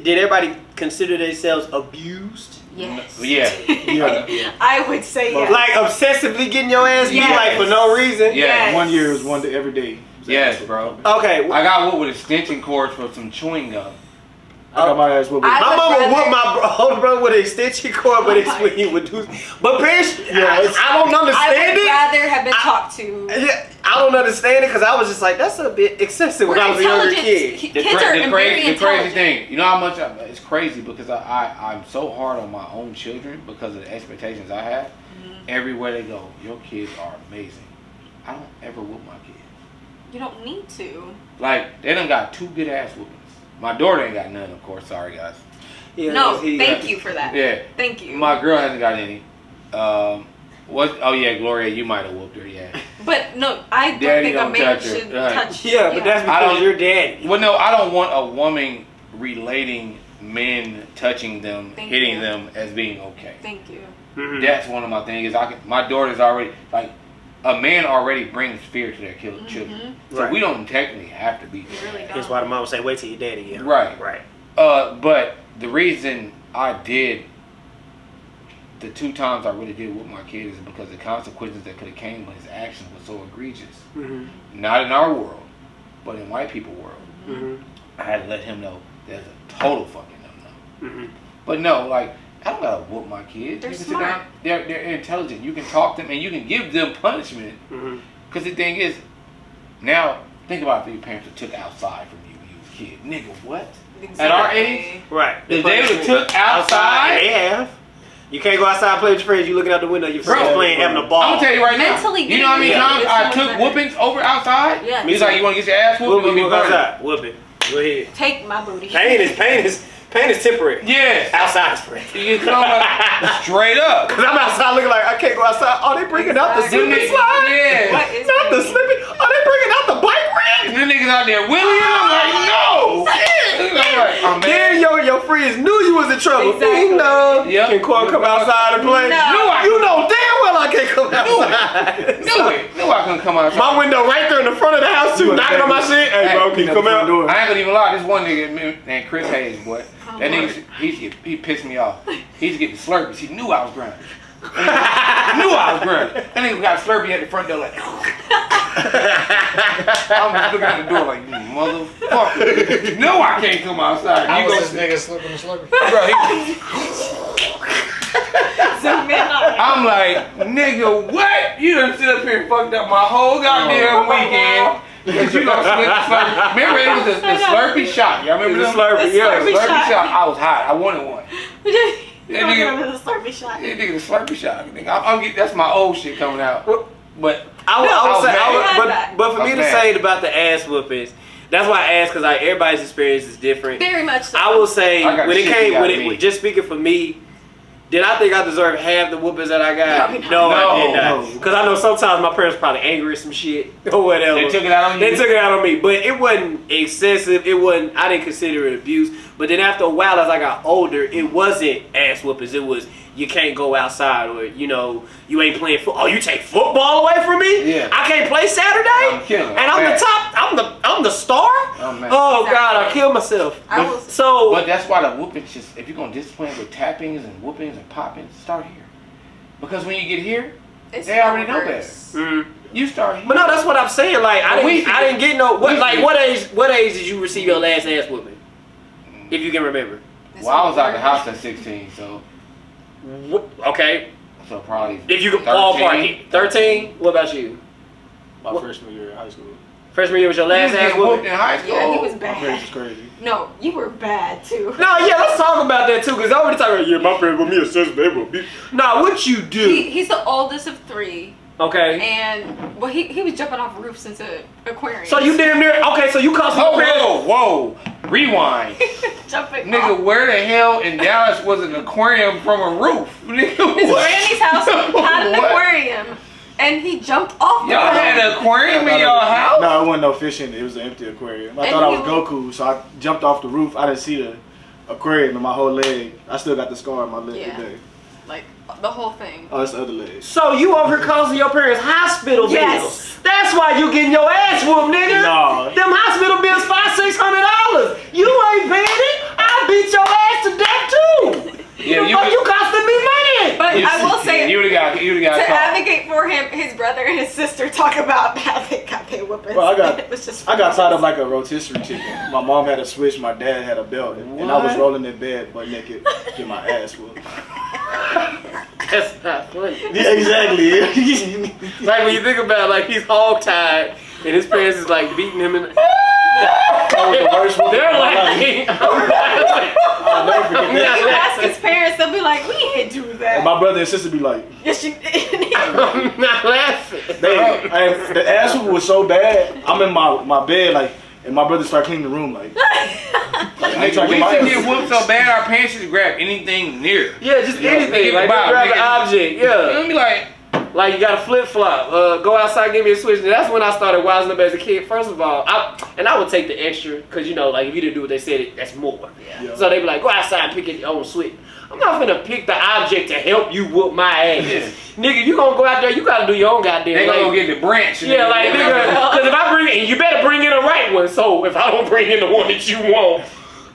everybody consider themselves abused? Yes. Yeah. I would say yes. Like obsessively getting your ass beat Yes. like for no reason? Yeah. Yes. 1 year is one day every day. Yes, bro. Okay. I got whooped with extension cords for some chewing gum. I got my ass whooped. I- My would mama rather- whooped my older brother with an extension cord, but he would do. But parents, I don't I understand would it. rather have been talked to. Yeah, I don't understand it because I was just like, that's a bit excessive when I was a younger kid. Kids are very The crazy intelligent. thing, you know how much it's crazy because I'm so hard on my own children because of the expectations I have. Everywhere they go, your kids are amazing. I don't ever whoop my kids. You don't need to. Like they done got 2 good ass whoopings. My daughter ain't got none, of course. Sorry guys. Yeah, No, he- thank you for that. Yeah. Thank you. My girl hasn't got any. Oh yeah, Gloria, you might have whooped her. Yeah. But no, I don't Daddy think a don't man touch her. should Right. touch. Yeah, but that's I because don't- you're daddy. Well, no, I don't want a woman relating men touching them, Thank hitting you. them as being okay. Thank you. Mhm. That's one of my things. My daughter's already like a man already brings fear to their children, so Right. we don't technically have to be. You really don't. That's why the mama say, "Wait till your daddy get home." Right. Right. But the reason I did the 2 times I really did with my kid is because the consequences that could have came with his actions were so egregious. Mhm. Not in our world, but in white people world. Mhm. I had to let him know there's a total fucking no. Mhm. But no, like I don't gotta whoop my kids. They're You can smart. sit down. They're intelligent. You can talk to them and you can give them punishment. Mhm. Because the thing is, now think about if your parents were took outside from you when you was a kid. Nigga, what? At our age, Right. if they were took outside, they have. You can't go outside and play with your friends. You looking out the window. Your friends Bro, playing, having a ball. I'm gonna tell you right now. Mentally You know how many getting times it, I it's took so much better. whoopings over outside? Yeah. He's like, you want to get your ass whooped? Whoop You it, gonna be whoop burned. outside. Whoop it. Go ahead. Take my booty. Pain is temporary. Yes. Outside is forever. You know, like, straight up. Cause I'm outside looking like I can't go outside. Oh, they bringing out the Exactly. slip and slide. Yeah. What is Not the pain? slipping. Oh, they bringing out the bike rack. And them niggas out there wheeling. I'm like, no. I'm like, oh, man. Then your friends knew you was in trouble. Exactly. Ding dong. Yep. Can Quan come outside and play? No. You know damn well I can't come outside. Knew I couldn't come outside. My window right there in the front of the house too, knocking on my shit. Hey bro, can you come out? I ain't gonna even lie. This one nigga named Chris Hayes, boy. That nigga, he pissed me off. He used to get the Slurpees. He knew I was grounded. Knew I was grounded. That nigga got a Slurpee at the front door like. I'm just looking at the door like, you motherfucker. You know I can't come outside. How You was go, this nigga slipping the slurpee? bro. Zoom in on it. I'm like, nigga, what? You done sit up here and fucked up my whole goddamn weekend. Cause you gonna slip the Slurpee. Remember it was the Slurpee shot. Y'all remember The them? Slurpee, yeah. Slurpee Slurpee shot. shot. I was hot. I wanted one. You That don't nigga- remember the Slurpee shot. Yeah, nigga, the Slurpee shot. Nigga, I'm getting, that's my old shit coming out. But I would say, mad. but for me I'm to mad. say it about the ass whoopings, that's why I asked because like everybody's experience is different. Very much so. I will say I got when it shit came, you when got it me. just speaking for me, did I think I deserved half the whoopings that I got? Probably not. No, I No, did not. Because I know sometimes my parents probably angry at some shit or whatever. they took it out on you. They took it out on me, but it wasn't excessive. It wasn't. I didn't consider it abuse. But then after a while, as I got older, it wasn't ass whoopings. It was you can't go outside, or you know you ain't playing football. Oh, you take football away from me? Yeah. I can't play Saturday. I'm killing it. And I'm Man. the top. I'm the star. Oh, man. Oh God, I Exactly. killed myself. I will- So But that's why the whoopings just, if you're gonna discipline with tappings and whoopings and poppings, start here. Because when you get here, It's they already know worse. you start here. But no, that's what I'm saying. Like I We didn't, I didn't get no. we What like should- what age did you receive your last ass whooping? If you can remember. Well, I was out the house at 16, so Okay. probably. If you could 13. ballpark it. 13. What about you? My What? freshman year in high school. Freshman year was your You last was ass getting whooped whooping. in high school. Yeah, he was My bad. parents is crazy. No, you were bad too. No, yeah, let's talk about that too, because I already talking about yeah, my parents with me a sister, they will be. Nah, what you do? He's the oldest of 3, Okay. and well, he was jumping off roofs into aquariums. So you damn near okay. So you cost your parents. Whoa, rewind. jumping Nigga, off. where the hell in Dallas was an aquarium from a roof? Nigga, His what? granny's house had an What? aquarium, and he jumped off the Y'all roof. had an aquarium in y'all house? No, it wasn't no fish in it. It was an empty aquarium. I And thought I he was was- Goku, so I jumped off the roof. I didn't see the aquarium in my whole leg. I still got the scar on my leg Yeah. today. Like the whole thing. Oh, that's the other leg. So you over here costing your parents hospital Yes. bills? That's why you getting your ass whooped, nigga. No. Them hospital bills $500-600. You ain't paying it. I beat your ass to death too. Yeah, the you fuck would- you costing me money? But I will say, You would've got to caught. advocate for him, his brother and his sister talk about how they got their whoopings. Well, It was just I got tied up like a rotisserie chicken. My mom had a switch, my dad had a belt, and I was What? rolling in bed butt naked, get my ass whooped. That's not funny. Yeah, exactly. Like when you think about it, like he's hog tied and his parents is like beating him in the That was the worst whooping They're of my life. like I'll never forget If you that. ask his parents, they'll be like, "We didn't do And that." my brother and sister be like, Yes, you did. I'm not laughing. the ass whooping was so bad. I'm in my bed like, and my brother started cleaning the room like. I Nigga, we my used to ass get whooped so bad our parents used to grab anything near. Yeah, just anything. Nigga, Like Bob, grab an nigga. object. Yeah. And be like, Like you got to flip flop. Go outside, give me a switch. And that's when I started wising up as a kid. First of all, I would take the extra because like if you didn't do what they said, that's more. Yeah. So they be like, go outside and pick your own switch. I'm not gonna pick the object to help you whoop my ass. Yeah. Nigga, you gonna go out there, you gotta do your own goddamn They gonna thing. go get the branch. And Yeah, like nigga, because if I bring it, you better bring in the right one. So if I don't bring in the one that you want,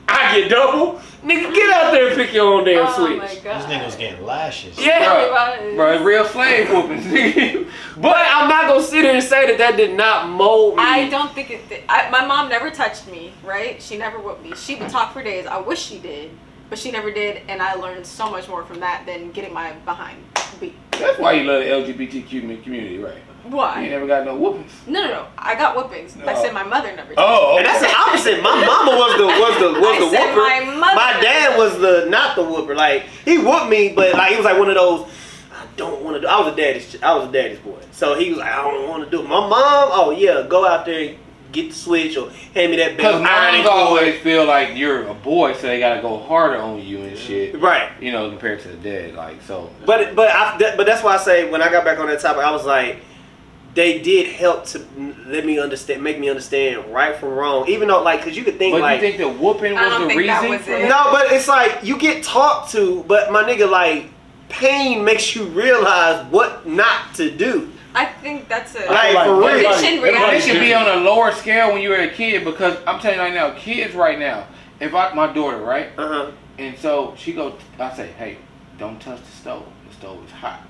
I get double. Nigga, get out there and pick your own damn Oh switch. my This god. nigga was getting lashes. Yeah, Bro, it's real slave whoopings. nigga. but I'm not gonna sit here and say that did not mold me. I don't think it did. My mom never touched me, right? She never whooped me. She would talk for days. I wish she did, but she never did, and I learned so much more from that than getting my behind beat. That's why you love the LGBTQ community, right? You Why? ain't never got no whoopings. No. I got whoopings. I No. said my mother never did. Oh, And that's the opposite. My mama was the I said whooper. my mother. My dad was not the whooper. Like he whooped me, but like he was like one of those. I don't want to do. I was a daddy's boy. So he was like, I don't want to do it. My mom, oh yeah, go out there and get the switch or hand me that belt. Because moms always feel like you're a boy, so they gotta go harder on you and shit. Right. You know, compared to the dad, like so. But that's why I say when I got back on that topic, I was like, they did help to let me understand, make me understand right from wrong. Even though, like, because you could think But like, you think the whooping I was don't the think that reason? was for it. no, but it's like you get talked to, but my nigga, like, pain makes you realize what not to do. I think that's a Like, for real. conditioned It reaction. should be on a lower scale when you were a kid because I'm telling you right now, kids right now, if my daughter, right, and so she go, I say, hey, don't touch the stove. The stove is hot,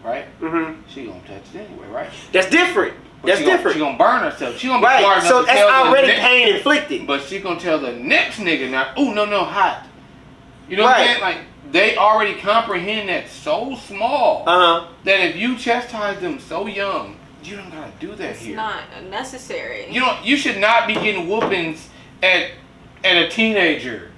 right? Mm-hmm. She gonna touch it anyway, right? That's different. But That's she gonna, different. She gonna burn herself. She gonna be Right. smart enough So to that's tell already the next, pain inflicted. but she gonna tell the next nigga now, oh no, hot. You know what Right. I'm saying? Like they already comprehend that so small that if you chastise them so young, you don't gotta do that It's here. not necessary. You should not be getting whoopings at a teenager.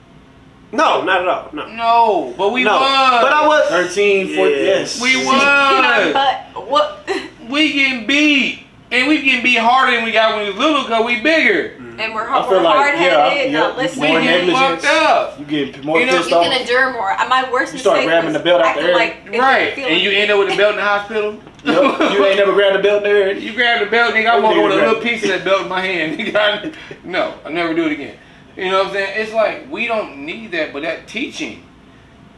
No, not at all. No. No, but we No. was. But I was 13, 14, Yeah. yes. We Get our was. butt. What? We getting beat, and we getting beat harder than we got when we was little because we bigger. And we're I feel like, hard-headed, yeah, not We listening. more getting negligence. fucked up. You get more You know, pissed You off. can endure more. My worst You start mistake grabbing was the belt out acting the air. like it didn't Right, feel and like you end up with a belt in the hospital. Yep. You ain't never grabbed a belt there. You grab the belt, nigga. I walk Everything with a grab. little piece of that belt in my hand. Nigga, no, I'll never do it again. You know what I'm saying? It's like we don't need that, but that teaching,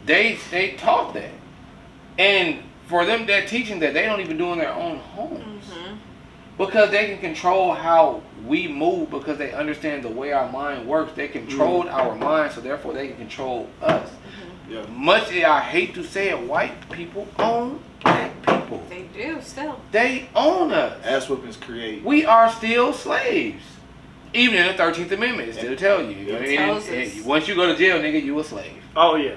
they taught that, and for them that teaching that they don't even do in their own homes because they can control how we move because they understand the way our mind works. They controlled our mind, so therefore they can control us. Yeah. Much as I hate to say it, white people own black people. They do still. They own us. Ass whoopings create. We are still slaves. Even in the 13th Amendment, it still tell you. It I mean, tells us. once you go to jail, nigga, you a slave. Oh yeah.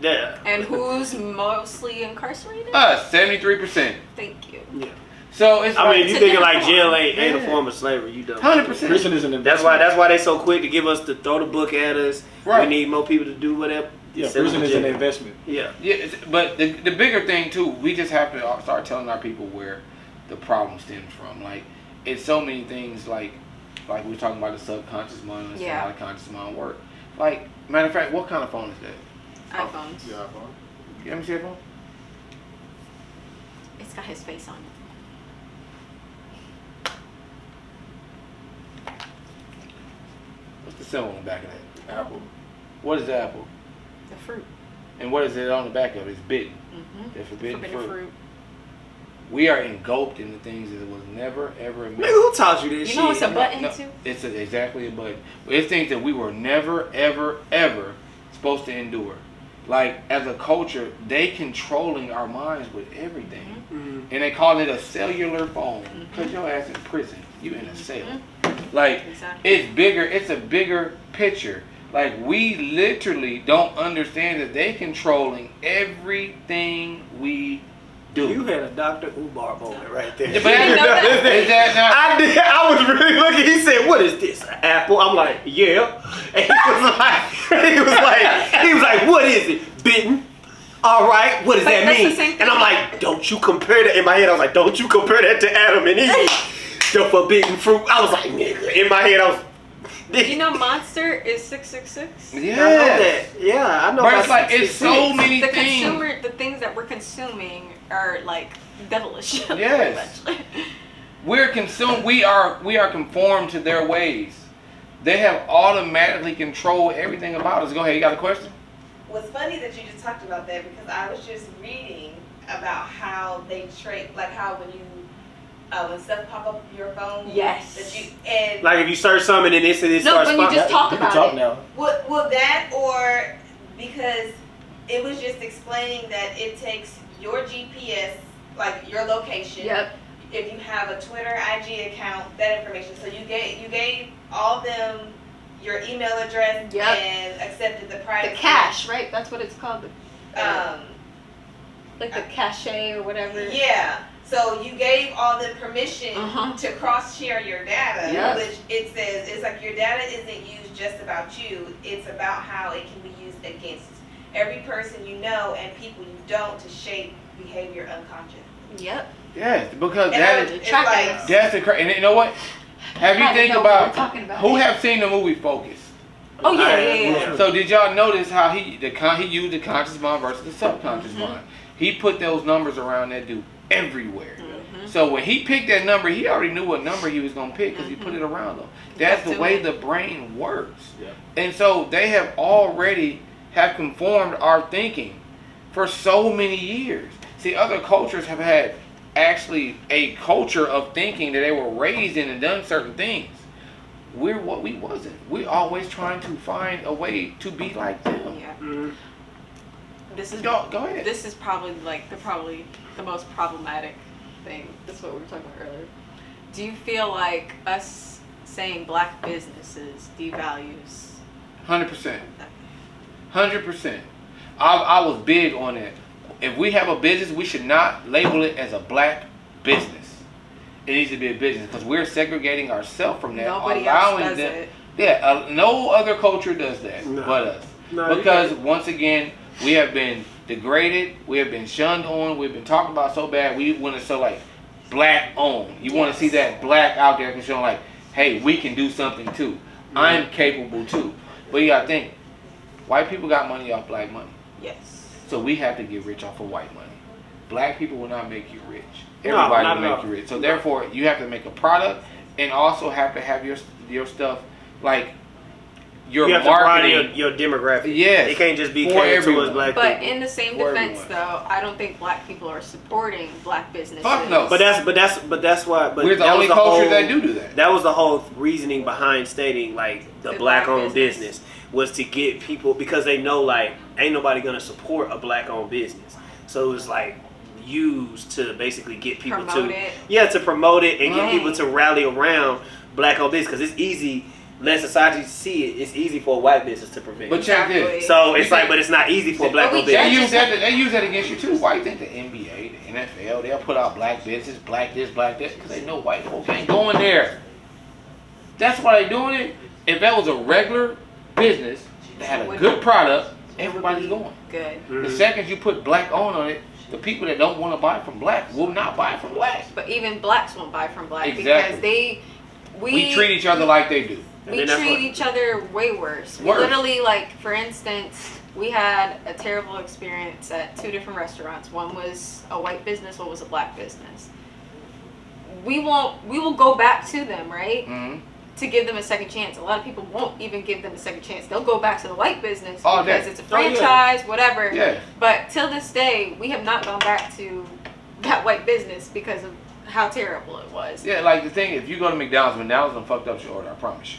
Yeah. And who's mostly incarcerated? Us, 73%. Thank you. Yeah. So it's I mean, like you thinking like jail ain't a Yeah. form of slavery? You don't. 100%. Prison is an That's investment. why they so quick to give us to throw the book at us. Right. We need more people to do whatever. Yeah, Send prison them is to an jail. investment. Yeah. Yeah, but the bigger thing too, we just have to start telling our people where the problem stems from. Like, it's so many things. Like we were talking about the subconscious mind and Yeah. how the conscious mind work. Like, matter of fact, what kind of phone is that? iPhones. Yeah, You let me see that phone. It's got his face on it. What's the symbol on the back of that? Apple. What is the apple? The fruit. And what is it on the back of it? It's bitten. Mm-hmm. The forbidden Forbidden fruit. fruit. We are engulfed in the things that was never ever meant. Nigga, who taught you this You shit? know it's a button too? It's exactly a button. It's things that we were never ever ever supposed to endure. Like, as a culture, they controlling our minds with everything. Mhm. And they call it a cellular phone. Put your ass in prison. You in a cell. Like, Exactly. it's bigger. It's a bigger picture. Like, we literally don't understand that they controlling everything we do. You had a Dr. Umar moment right there. Yeah, but is that not? I did. I was really looking. He said, "What is this? An apple?" I'm like, "Yeah." And he was like, "What is it? Bitten? All right. What does But that that's the mean?" same thing. And I'm like, "Don't you compare that?" In my head, I was like, "Don't you compare that to Adam and Eve, the forbidden fruit?" I was like, "Nigga." In my head, I was. You know Monster is 666? Yeah. I know that. Yeah, I know. But about it's like, it's 666. so many The things. the things that we're consuming are like devilish. Yes. We're consumed. We are conformed to their ways. They have automatically controlled everything about us. Go ahead. You got a question? What's funny that you just talked about that because I was just reading about how they trade, like how when you when stuff pop up on your phone. Yes. That you and Like if you search something and instantly it No, starts when you just talk You can about talk it. now. Will that or because it was just explaining that it takes your GPS, like your location. Yep. If you have a Twitter, IG account, that information. So you gave all them your email address Yep. and accepted the The privacy. cache, right? That's what it's called. Like the cache or whatever. Yeah. So you gave all the permission Uh-huh. to cross-share your data, Yes. which it says it's like your data isn't used just about you. It's about how it can be used against every person you know and people you don't to shape behavior unconscious. Yep. Yes, because And that They're is tracking like- us. that's the and you know what? Have you I think know what about we're talking about. who have seen the movie Focus? Oh yeah. So did y'all notice how he used the conscious mind versus the subconscious Mm-hmm. mind? He put those numbers around that dude everywhere. Mm-hmm. So when he picked that number, he already knew what number he was gonna pick because he put it around him. That's the Kept way doing the brain works. And so they have already have conformed our thinking for so many years. See, other cultures have had actually a culture of thinking that they were raised in and done certain things. We're what we wasn't. We're always trying to find a way to be like them. Yeah. Mhm. This is Go ahead. This is probably the most problematic thing. That's what we were talking about earlier. Do you feel like us saying black businesses devalues? 100%. 100%. I was big on it. If we have a business, we should not label it as a black business. It needs to be a business because we're segregating ourselves from that. Nobody allowing else does them, it. Yeah, no other culture does that No. but us. No, Because once again, we have been degraded, we have been shunned on, we've been talked about so bad. We want to show like black owned. You want to see that black out there and show like, hey, we can do something too. I'm capable too. But you gotta think, white people got money off black money. Yes. So we have to get rich off of white money. Black people will not make you rich. No, Everybody not will at make all. you rich. So therefore, you have to make a product and also have to have your stuff like your You have to marketing. broaden your demographic. Yes, It can't just be for catered everyone. towards black But people. in the same For defense, everyone. though, I don't think black people are supporting black businesses. Fuck no. But that's why. But We're the that only was culture whole, that do that. That was the whole reasoning behind stating like the The black-owned black business. business was to get people because they know like ain't nobody gonna support a black-owned business. So it's like used to basically get people Promote to it. to promote it and get Right. people to rally around black-owned business because it's easy. Let society see it. It's easy for a white business to prevent. But check Exactly. this. So it's You like, think- but it's not easy for a black-owned we They business. use that. They use that against you too. Why you think the NBA, the NFL, they'll put out black business, black this, black that, because they know white folks ain't going there. That's why they doing it. If that was a regular business that had a good product, everybody's going. Good. The second you put black on it, the people that don't want to buy from black will not buy from black. But even blacks won't buy from black Exactly. because We treat each other like they do. And we then that's treat what- each other way worse. We Worse. literally, like, for instance, we had a terrible experience at 2 different restaurants. One was a white business, one was a black business. We will go back to them, right? Mm-hmm. To give them a second chance. A lot of people won't even give them a second chance. They'll go back to the white business Oh, because that- it's a oh, yeah. franchise, whatever. Yeah. But till this day, we have not gone back to that white business because of how terrible it was. Yeah, like the thing, if you go to McDonald's done fucked up your order, I promise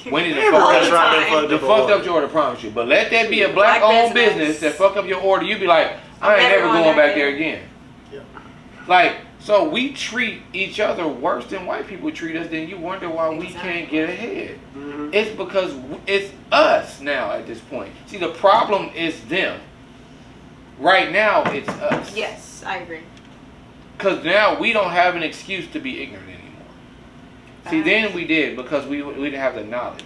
you. Wendy's done Every fucked up restaurant time. done fucked They up a fucked order. up your order, I promise you. But let that be a black-owned business. business that fuck up your order. You be like, I I'm ain't never never going going back back there there. again. Like, so we treat each other worse than white people treat us. Then you wonder why we can't get ahead. Mhm. It's because it's us now at this point. See, the problem is them. Right now, it's us. Yes, I agree. Because now we don't have an excuse to be ignorant anymore. See, then we did because we didn't have the knowledge.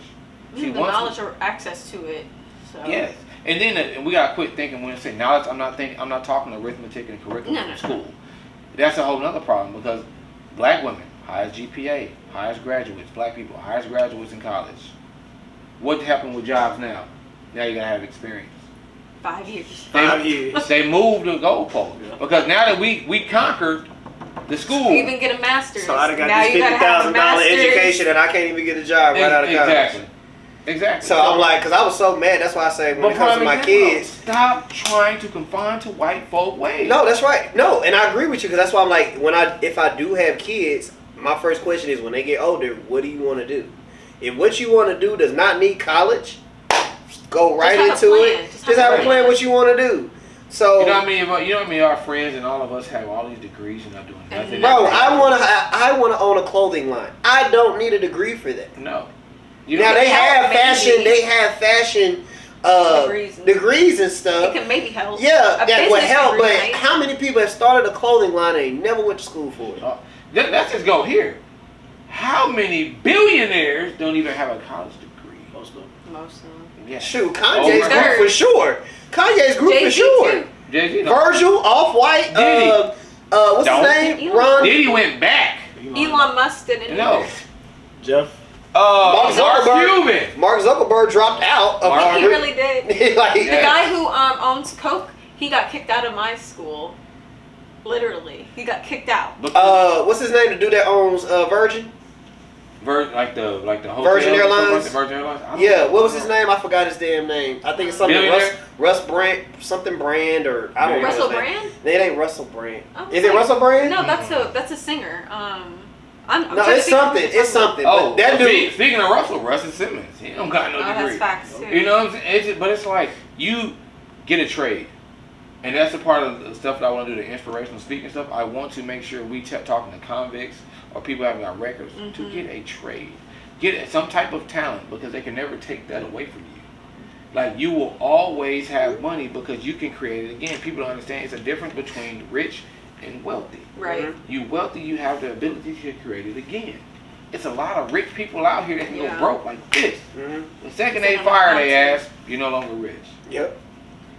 We have the once we- knowledge or access to it. So. Yes, and then and we gotta quit thinking when we say knowledge. I'm not talking arithmetic and curriculum No, from no. school. That's a whole nother problem because black women, highest GPA, highest graduates, black people, highest graduates in college. What happened with jobs now? Now you gotta have experience. 5 years. 5 years. They moved the goalpost because now that we conquered The school. You even get a master's. So I done got Now this you gotta have a $50,000 master's. education and I can't even get a job right out of college. Exactly. So I'm like, because I was so mad. That's why I say when it comes to my kids. Stop trying to confine to white folk ways. No, that's right. No, and I agree with you because that's why I'm like, if I do have kids, my first question is when they get older, what do you want to do? If what you want to do does not need college, go right into it. Just have a plan what you want to do. So you know what I mean? Our friends and all of us have all these degrees and not doing nothing. Bro, I want to own a clothing line. I don't need a degree for that. No. Now they have fashion. Degrees and stuff. It can maybe help. Yeah, A that would business help. degree, But right? how many people have started a clothing line and ain't never went to school for it? Let's just go here. How many billionaires don't even have a college degree? Most of them. Most of them. Yeah. Shoot, Kanye's Over. group for sure. Kanye's group for Jay-Z sure. too. Jay-Z, no. Virgil, Off-White, Diddy. what's Don't. his name? Elon. Ron. Diddy went back. Elon Musk didn't. No. either. Jeff. Mark Zuckerberg. Cuban. Mark Zuckerberg dropped out of Mark- He Harvard. really did. Like, The guy who owns Coke, he got kicked out of my school. Literally, he got kicked out. what's his name? The dude that owns Virgin? Like the hotel. Virgin Airlines? Virgin Airlines. I don't Yeah, know. what was his name? I forgot his damn name. I think it's something Billionaire? Russ Brand, something Brand, or I don't know. Russell his name. Brand? It ain't Russell Brand. I was Is it like- Russell Brand? No, that's a singer. I'm No, trying to it's think of something. who It's you're talking something. Oh, But that dude. Speaking of Russell Simmons, he don't got no about. Oh, degree. that's facts too. You know what I'm saying? But it's like you get a trade, and that's the part of the stuff that I want to do, the inspirational speaking stuff. I want to make sure we talking to convicts or people having our records to get a trade, get some type of talent because they can never take that away from you. Like you will always have money because you can create it again. People don't understand it's a difference between rich and wealthy. Right. You wealthy, you have the ability to create it again. It's a lot of rich people out here that can Yeah. go broke like this. Mhm. The second So they they fire don't their have ass, you're no longer rich. Yep.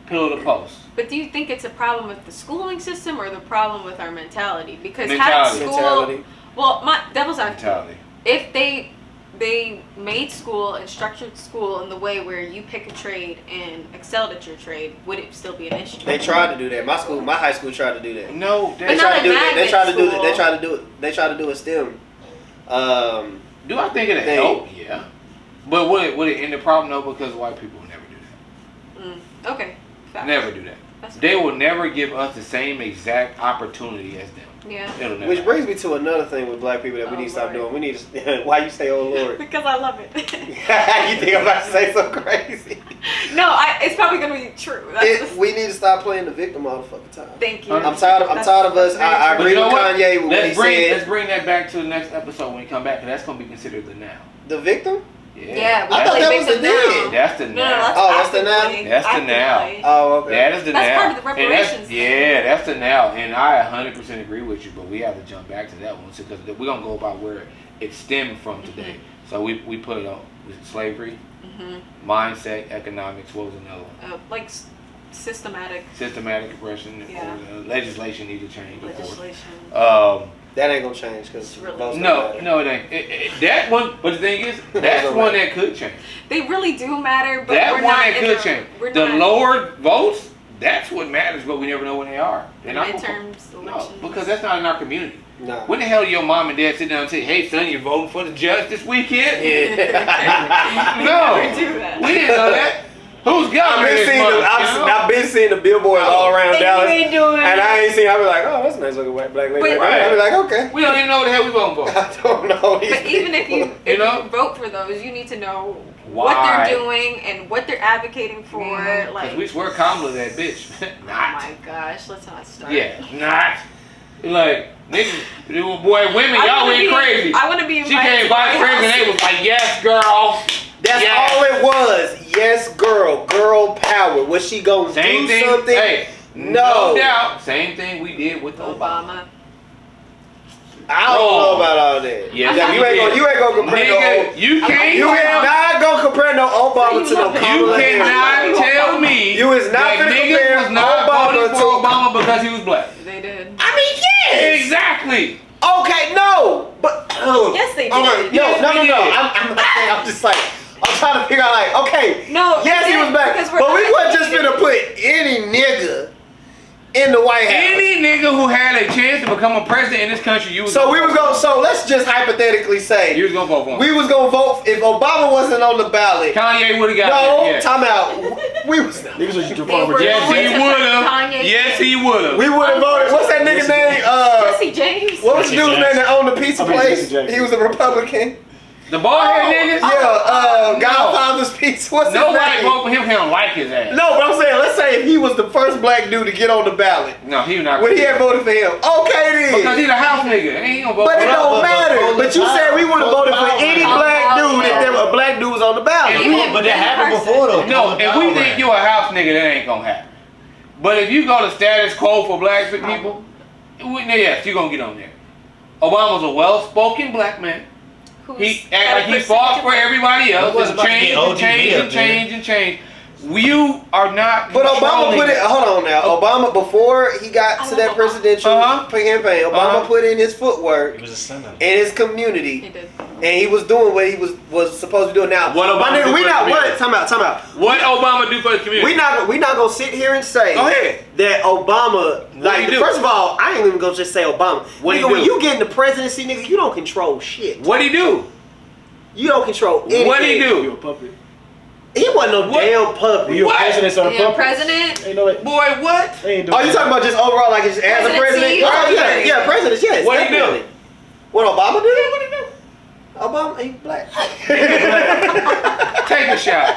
Pillow to post. But do you think it's a problem with the schooling system or the problem with our mentality? Because Mentality. had school, Mentality. well, my devil's advocate, Mentality. if they made school and structured school in the way where you pick a trade and excelled at your trade, would it still be an issue? They tried to do that. My high school tried to do that. No, But They not tried to a do that. They magnet tried to do school. it. They tried to do a STEM. do I think it'll They- help? Yeah. But would it end the problem? No, because white people will never do that. Okay. Facts. Never do that. That's They will never give us the same exact opportunity as them. Yeah. It'll never. Which brings me to another thing with black people that we Oh, need to stop Lord. doing. We need to. Why you say, "Oh Lord"? Because I love it. You think I'm about to say something crazy? No, it's probably gonna be true. That's We need to stop playing the victim all the fucking time. thank you. I'm tired of us. I But agree you know with what? Kanye with what he Let's said. bring that back to the next episode when we come back, because that's gonna be considered the now. The victim? Yeah, we I thought play that was victim the now. then. That's the No, now. that's Oh, that's the now? actively- That's the now. actively. Oh, okay. That is the That's now. part of the And that's- reparations thing. Yeah, that's the now. And I 100% agree with you, but we have to jump back to that one because we're going to go about where it stemmed from today. So we put it on slavery, mindset, economics, what was another one? Like systematic Systematic oppression, Yeah. legislation needs to change, of legislation. course. That ain't gonna change because really- No, it ain't. That one, but the thing is, that's one that could change. They really do matter, but That we're one not that in could a- change. We're The not lower votes, that's what matters, but we never know when they are. in I'm- midterms, No, elections. because that's not in our community. Nah. When the hell do your mom and dad sit down and say, "Hey, son, you're voting for the judge this weekend"? Yeah. No, never do that. we didn't know that. Who's governing this month? I've been seeing the billboards all around And Dallas, you ain't doing and it. I ain't seen. I be like, oh, that's a nice looking white black lady. But- I be like, okay. We don't even know what the hell we voting for. I don't know. These But even if you people. you vote for those, you need to know what Why? they're doing and what they're advocating for. Like, Because we swear Kamala that bitch. oh Not. my gosh, let's not start. Yeah, not. Like, niggas, boy, women, I y'all wanna went be- crazy. I want to be She invited came to vice White president, House. they was like, yes, girl. That's Yes. all it was. Yes, girl power. Was she gonna Same do thing. something? Hey, No. no doubt. Same thing we did with Obama. Obama. I don't know about all that. Yes, Yeah, you ain't gonna compare no. Nigga, you can't. You is not gonna compare no Obama to no You Kamala You cannot Harris. tell me You is not that finna niggas compare was not Obama voting for to- Obama because he was black. They did. I mean, yes. Exactly. Okay, no, but Yes, they all right, did. no, Yes, no, they no, no. did. I'm not saying. I'm just like I'm trying to figure out. Like, okay, No, yes, they he was did, black, because we're but we not wasn't just thinking- finna put any nigga in the White House. Any nigga who had a chance to become a president in this country, you was So we was going. So let's just hypothetically say you was gonna vote for him. we was gonna vote if Obama wasn't on the ballot. Kanye would have got No, it. Yeah. time out. We was. Niggas was just They voting were for Yes, going he to would put have. Kanye Yes, in. he would have. We would have voted. What's that nigga's name? Jesse James. What was the dude's name that owned the pizza I mean, place? Jesse Jackson. He was a Republican. The bald head nigga. Yeah, Godfather's Pizza. What's his Nobody name? vote for him. He don't like his ass. No, but I'm saying, let's say if he was the first black dude to get on the ballot, No, he not. would he have voted for him? Okay Because then. he's a house nigga. He ain't gonna vote But for it him. don't matter. vote But you said we would have voted for any black dude if there were a black dude was on the ballot. Even But that in happened person. before though. No, if we think you a house nigga, that ain't gonna happen. But if you go to status quo for black people, yes, you gonna get on there. Obama's a well-spoken black man. He act like he fought for everybody else. He wasn't Just about to change get and ODB change up and there. change and change. You are not. But Obama controlling- put it. Hold on now. Obama before he got to that presidential campaign, Obama put in his footwork He was a senator. in his He community, did. and he was doing what he was supposed to be doing. Now, What my Obama nigga, do we for the not what? community? Time out. What Obama do for the community? We not gonna sit here and say Go ahead. that Obama. Like, he do? first of all, I ain't even gonna just say Obama. What he Nigga, when do? you get in the presidency, nigga, you don't control shit. What he do? You don't control anything. What he You do? a puppet. He wasn't no What? damn puppet. You a What? president or a Yeah, puppet? president. Ain't no way. Boy, what? They ain't doing Oh, you talking about just overall, like as a president? Presidency? Oh, yeah, yeah, presidents, yes. What he do? definitely. What Obama did? What he do? Obama, he black. Take a shot.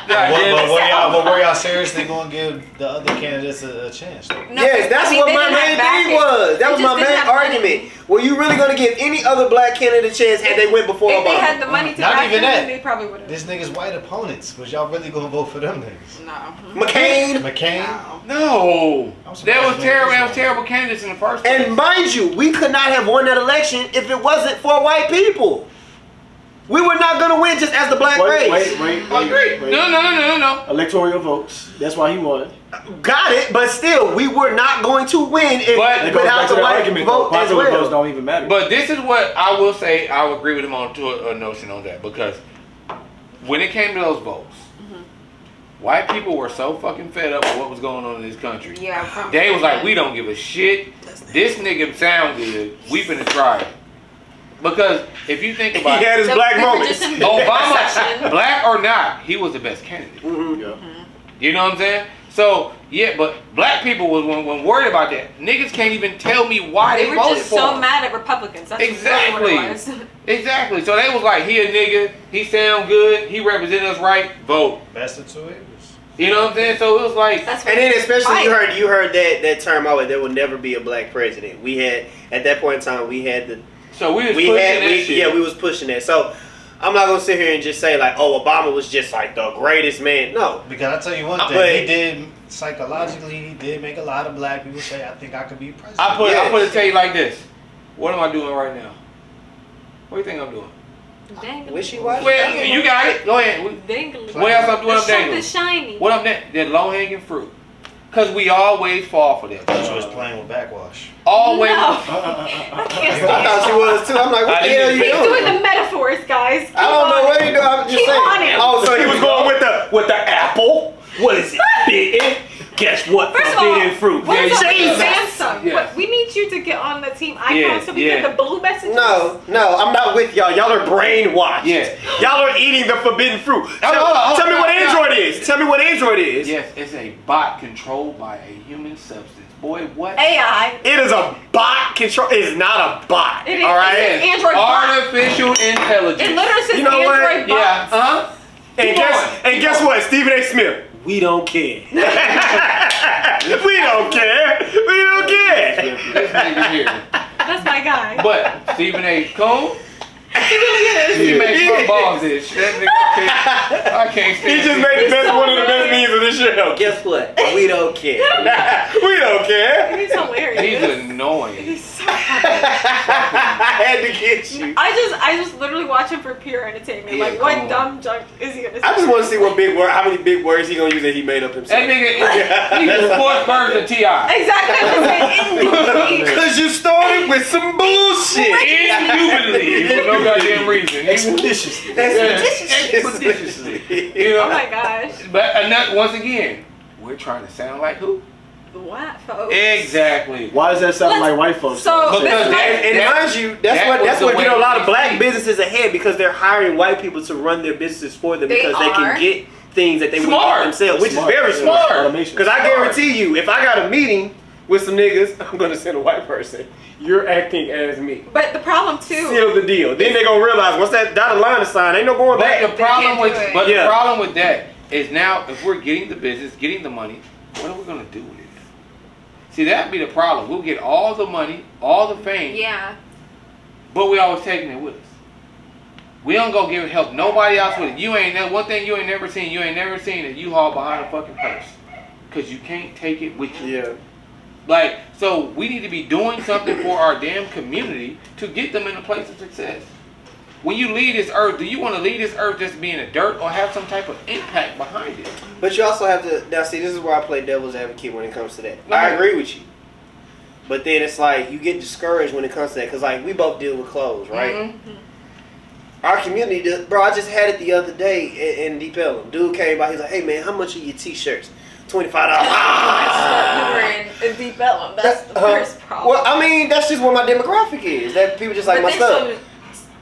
God damn it. But were y'all seriously going to give the other candidates a chance? Though? No, Yes, that's I mean, what they my didn't main have backing. thing was. That They was just my didn't main have money. argument. Were you really going to give any other black candidate a chance had they went before If they Obama? had the money to Not back even him, that. they probably would have. This nigga's white opponents. Was y'all really going to vote for them niggas? No. McCain. McCain? No. I'm surprised There was you terrible. made There this was terrible candidates in the first place. And mind you, we could not have won that election if it wasn't for white people. We were not going to win just as the black race. I agree. No. Electoral votes. That's why he won. Got it, but still, we were not going to win if But- That goes back without to the the white argument. Though. vote as Popular votes well. don't even matter. But this is what I will say. I will agree with him on to a notion on that because when it came to those votes, white people were so fucking fed up with what was going on in this country. Yeah. From They was like, we don't give a shit. This nigga sound good. We finna try it. Because if you think He about had it, his black we were moments. just in Obama, black or not, he was the best candidate. Yeah. You know what I'm saying? So yeah, but black people was when worried about that. Niggas can't even tell me why They they, were voted just for so him. mad at Republicans. That's Exactly. really what it was. Exactly. So they was like, he a nigga, he sound good, he represent us right, vote. Best of two evils. You know what I'm saying? So it was like, That's what And then especially Right. you heard that term always, there will never be a black president. We had at that point in time we had the so we was pushing that shit. we was pushing that. So I'm not gonna sit here and just say like, oh, Obama was just like the greatest man. No. Because I tell you one thing, But- he did psychologically, he did make a lot of black people say, "I think I could be president." I put Yes. it tell you like this. What am I doing right now? What do you think I'm doing? Dangling. Wishy-washy. Well, you got it. Go ahead. Dangling. What else I'm doing? I'm dangling. Something shiny. What I'm that low hanging fruit. Cause we always fall for that. She was playing with backwash. Always. No. I can't I thought she was too. I'm like, what I the hell didn't you He's doing? doing the metaphors, guys. I don't know what he doing. I'm just Keep saying. on it. Oh, so he was going with the apple. What is it? Bitten. Guess what? First of all, Forbidden fruit. what is up with Jesus. Samsung? Yes. What, we need you to get on the team icon Yeah, so we yeah. get the blue messages. No, I'm not with y'all. Y'all are brainwashed. Yeah. Y'all are eating the forbidden fruit. Hold on, Tell me what hold on. Android is. Tell me what Android is. Yes, it's a bot controlled by a human substance. Boy, what? AI. It is a bot control. It is not a bot. It is. All right. It's an Android bot. Artificial intelligence. It literally says You know what? Android bots. Yeah. Uh-huh. And Keep guess going. guess what? Stephen A. Smith. We don't care. we don't care. We don't care. This nigga here. That's my guy. But Stephen A. Cone, He really is. he makes my balls itch. That nigga can't, I can't stand He just it. made the best so one of the best hilarious. memes of the show. Guess what? We don't care. we don't care. He's hilarious. He's annoying. He's so funny. I had to get you. I just literally watch him for pure entertainment. Yeah, Like, what come on. dumb junk is he gonna say? I just want to see what big word, how many big words he gonna use that he made up himself. That nigga, he's a sports version of T.I. Exactly. I'm just saying, Cause you started with some bullshit. Indubitably, for no goddamn reason. Expeditiously. Expeditiously. You know? Oh my gosh. But once again, we're trying to sound like who? the white folks. Exactly. Why does that sound like white folks? So Because this that- And mind you, that's was what the get a way lot of it black used to be. businesses ahead because they're hiring white people to run their businesses for them They because they are. can get things that they would Smart. get themselves, which Smart. is very Yeah. smart. Automation. Because I guarantee you, if I got a meeting with some niggas, I'm gonna send a white person. You're acting as me. But the problem too. Seal the deal. Then they gonna realize once that dotted line is signed, ain't no going But back. the problem can't with do it. but Yeah. the problem with that is now if we're getting the business, getting the money, what are we gonna do with it? See, that'd be the problem. We'll get all the money, all the fame, Yeah. but we always taking it with us. We don't go give help nobody else with it. You ain't one thing you ain't never seen. You ain't never seen a U-Haul behind a fucking purse, cause you can't take it with you. Yeah. Like, so we need to be doing something for our damn community to get them in a place of success. When you leave this earth, do you want to leave this earth just being a dirt or have some type of impact behind it? But you also have to now see. This is where I play devil's advocate when it comes to that. I Okay. agree with you, but then it's like you get discouraged when it comes to that because like we both deal with clothes, right? Mhm. Our community, bro. I just had it the other day in Deep Ellum. Dude came by. He's like, "Hey man, how much are your t-shirts? $25." We're in Deep Ellum. That's the first problem. Well, I mean, that's just what my demographic is. That people just like But my they're stuff. so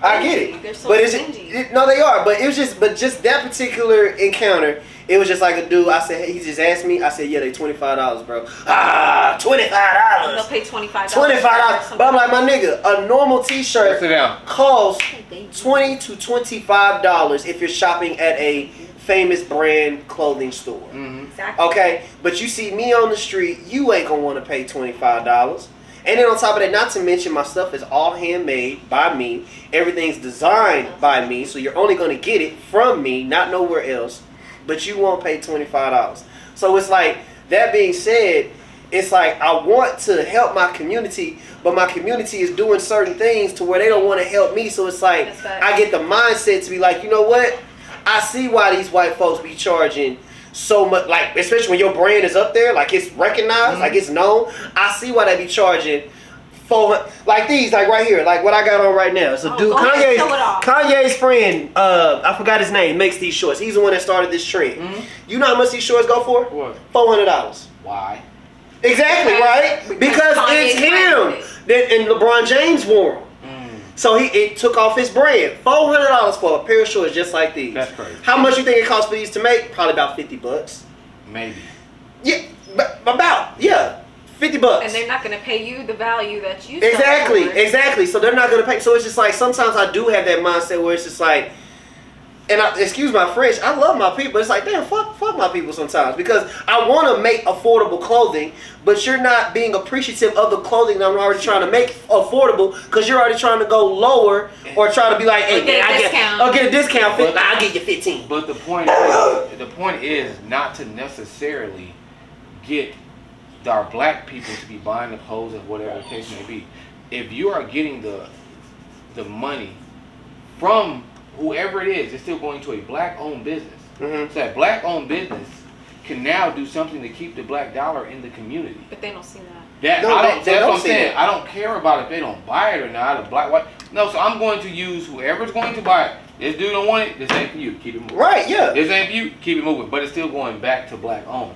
I get stingy. it, They're so but it's stingy. no, they are. But it was just that particular encounter. It was just like a dude. I said, he just asked me. I said, yeah, they $25, bro. $25. They'll pay $25. $25. But I'm like, my nigga, a normal T-shirt Sit down. costs $20 to $25 if you're shopping at a famous brand clothing store. Mhm. Exactly. Okay, but you see me on the street, you ain't gonna want to pay $25. And then on top of that, not to mention my stuff is all handmade by me. Everything's designed by me, so you're only gonna get it from me, not nowhere else. But you won't pay $25. So it's like, that being said, it's like I want to help my community, but my community is doing certain things to where they don't want to help me. So it's like That's facts. I get the mindset to be like, you know what? I see why these white folks be charging so much, like especially when your brand is up there, like it's recognized, like it's known. I see why they be charging 400, like these, like right here, like what I got on right now. It's a Oh, dude, go ahead, show it off. Kanye's friend. I forgot his name. Makes these shorts. He's the one that started this trend. Mhm. You know how much these shorts go for? What? $400. Why? Exactly, right? Because Kanye it's branded him. And LeBron James wore them. So it took off his brand. $400 for a pair of shorts just like these. That's crazy. How much you think it costs for these to make? Probably about $50. Maybe. Yeah, about $50. And they're not going to pay you the value that you sell Exactly, for. exactly. So they're not gonna pay. So it's just like sometimes I do have that mindset where it's just like, and excuse my French, I love my people. But it's like, damn, fuck my people sometimes because I want to make affordable clothing, but you're not being appreciative of the clothing that I'm already trying to make affordable because you're already trying to go lower or try to be like, hey, Get a man, discount. I'll get a discount. But- I'll get you 15. But the point is not to necessarily get our black people to be buying the clothes and whatever the case may be. If you are getting the money from whoever it is, it's still going to a black-owned business. Mhm. So that black-owned business can now do something to keep the black dollar in the community. But they don't see that. That No, I they don't. That's don't what I'm see saying. that. I don't care about if they don't buy it or not. A black, white. No, so I'm going to use whoever's going to buy it. This dude don't want it. This ain't for you. Keep it moving. Right? Yeah. This ain't for you. Keep it moving. But it's still going back to black owned.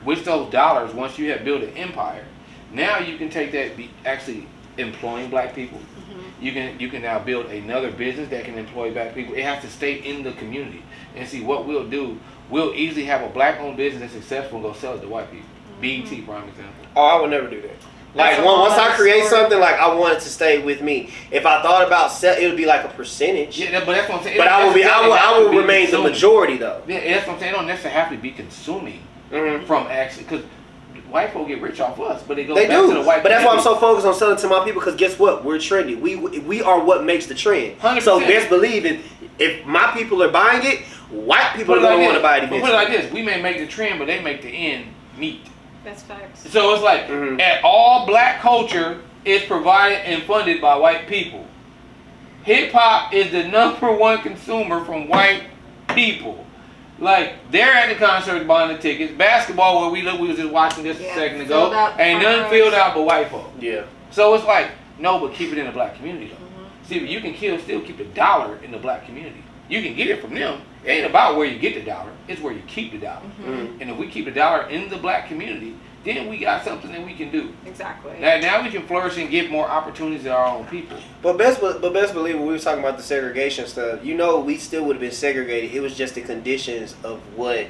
With those dollars, once you have built an empire, now you can take that, be actually employing black people. You can now build another business that can employ black people. It has to stay in the community. And see what we'll do. We'll easily have a black-owned business that's successful and go sell it to white people. BET, prime example. Oh, I would never do that. Like That's a once I whole create other story. something, like I want it to stay with me. If I thought about it would be like a percentage. Yeah, but that's what I'm saying. But I will remain the consuming. majority though. Yeah, that's what I'm saying. It don't necessarily have to be consuming Mhm. from actually, because white folk get rich off us, but it goes They back to do, the white but that's why I'm community. so focused on selling to my people. Because guess what? We're trendy. We are what makes the trend. 100%. So best believe if my people are buying it, white people Put are it gonna like want to buy it this. But eventually. put it like this: we may make the trend, but they make the end meet. That's facts. So it's like Mhm. at all black culture is provided and funded by white people. Hip hop is the #1 consumer from white people. Like they're at the concert buying the tickets. Basketball, where we was just watching this Yeah, a second filled ago, out ain't front nothing rows. filled out but white folk. Yeah. So it's like no, but keep it in the black community though. See, but you can still keep the dollar in the black community. You can get it from them. It ain't about where you get the dollar. It's where you keep the dollar. Mhm. And if we keep the dollar in the black community, then we got something that we can do. Exactly. Now we can flourish and give more opportunities to our own people. But best believe when we were talking about the segregation stuff, we still would have been segregated. It was just the conditions of what,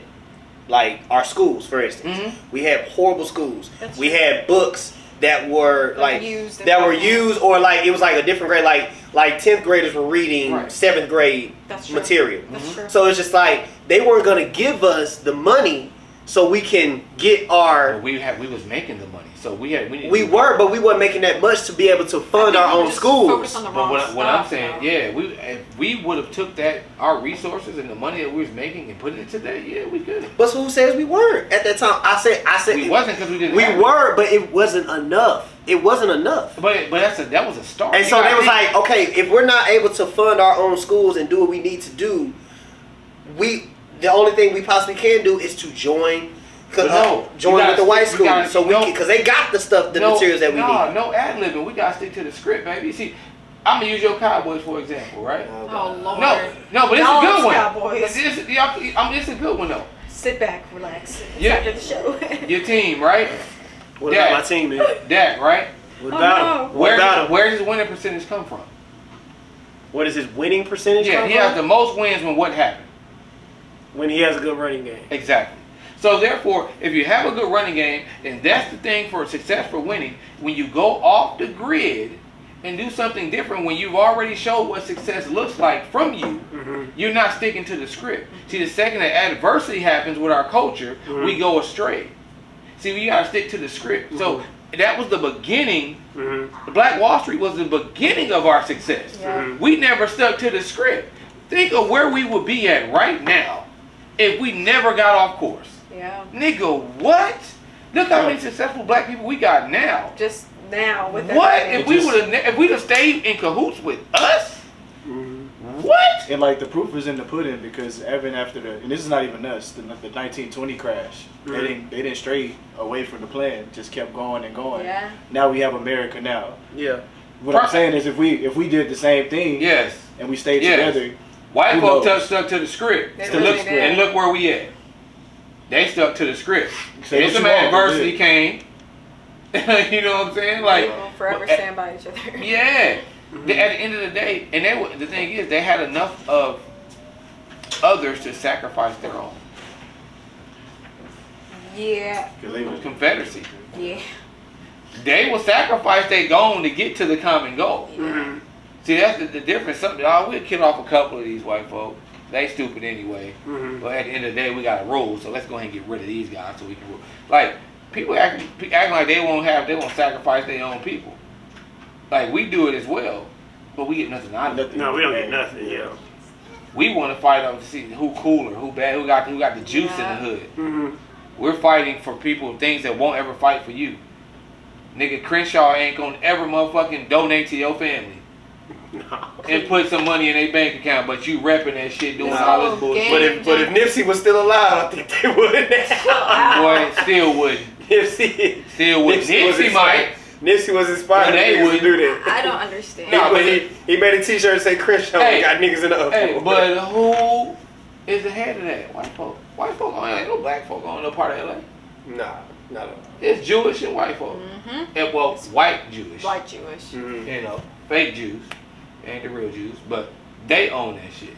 like our schools, for instance. Mhm. We had horrible schools. That's We true. had books that were like used and that were broken. used, or like it was like a different grade. Like 10th graders were reading Right. 7th grade That's true. material. That's true. So it's just like they weren't gonna give us the money so we can get our. But we was making the money, so we Were, but we weren't making that much to be able to fund I our think we own just schools. focused on the But wrong what I'm stuff, saying, though. yeah, if we would have took our resources and the money that we was making and put it into that, yeah, we could. But who says we weren't at that time? I said We wasn't because we didn't. we have it. were, but it wasn't enough. It wasn't enough. But that was a start. And You so gotta they was think- like, okay, if we're not able to fund our own schools and do what we need to do, the only thing we possibly can do is to join. But no, join we gotta with the white stick- we schools, gotta- so no. because they got the materials that we need. No ad libbing. We gotta stick to the script, baby. See, I'm gonna use your Cowboys for example, right? Oh Lord. No, but it's a Y'all good one. Cowboys. It's a good one though. Sit back, relax. It's Yeah. after the show. Your team, right? What Yeah. about my team, man? Dak, right? What Oh, about no. him? What about him? Where's his winning percentage come from? What does his winning percentage Yeah, come he from? has the most wins when what happened. When he has a good running game. Exactly. So therefore, if you have a good running game, and that's the thing for success for winning, when you go off the grid and do something different, when you've already showed what success looks like from you, you're not sticking to the script. See, the second that adversity happens with our culture, we go astray. See, we gotta stick to the script. So that was the beginning. The Black Wall Street was the beginning of our success. Yeah. We never stuck to the script. Think of where we would be at right now if we never got off course. Yeah. Nigga, what? Look how many successful black people we got now. Just now with What? everything. If we'd have stayed in cahoots with us? What? And like the proof is in the pudding because even after and this is not even us, the 1920 crash, they didn't stray away from the plan, just kept going and going. Yeah. Now we have America now. Yeah. What I'm saying is if we did the same thing Yes. and we stayed Yes. together, White Who folks knows? stuck to the script. They And really look, did. and look where we at. They stuck to the script. Say And what some you want, adversity yeah. came. You know what I'm saying? Like, We'll forever stand by each other. yeah. At the end of the day, and the thing is, they had enough of others to sacrifice their own. Yeah. because they was Confederacy. Yeah. They will sacrifice their goal to get to the common goal. See, that's the difference. We'll kill off a couple of these white folk. They stupid anyway. But at the end of the day, we got to rule. So let's go ahead and get rid of these guys so we can rule. Like, people acting like they won't sacrifice their own people. Like, we do it as well, but we get nothing out of it. No, we don't get nothing. Yeah. We want to fight over to see who cooler, who bad, who got the juice in the hood. We're fighting for people, things that won't ever fight for you. Nigga, Crenshaw ain't gonna ever motherfucking donate to your family and put some money in their bank account, but you repping that shit, doing all this bullshit. But if Nipsey was still alive, I think they would. Boy, still wouldn't. Nipsey was Nipsey might. Nipsey was inspired. But they to wouldn't. do that. I don't understand. No, but he made a T-shirt and say Crenshaw Hey, got niggas in the uproar. Hey, but who is the head of that? White folk. White folk ain't no black folk on no part of LA. Nah, not at all. It's Jewish and white folk. And well, white Jewish. White Jewish. You know, fake Jews. Ain't the real Jews, but they own that shit.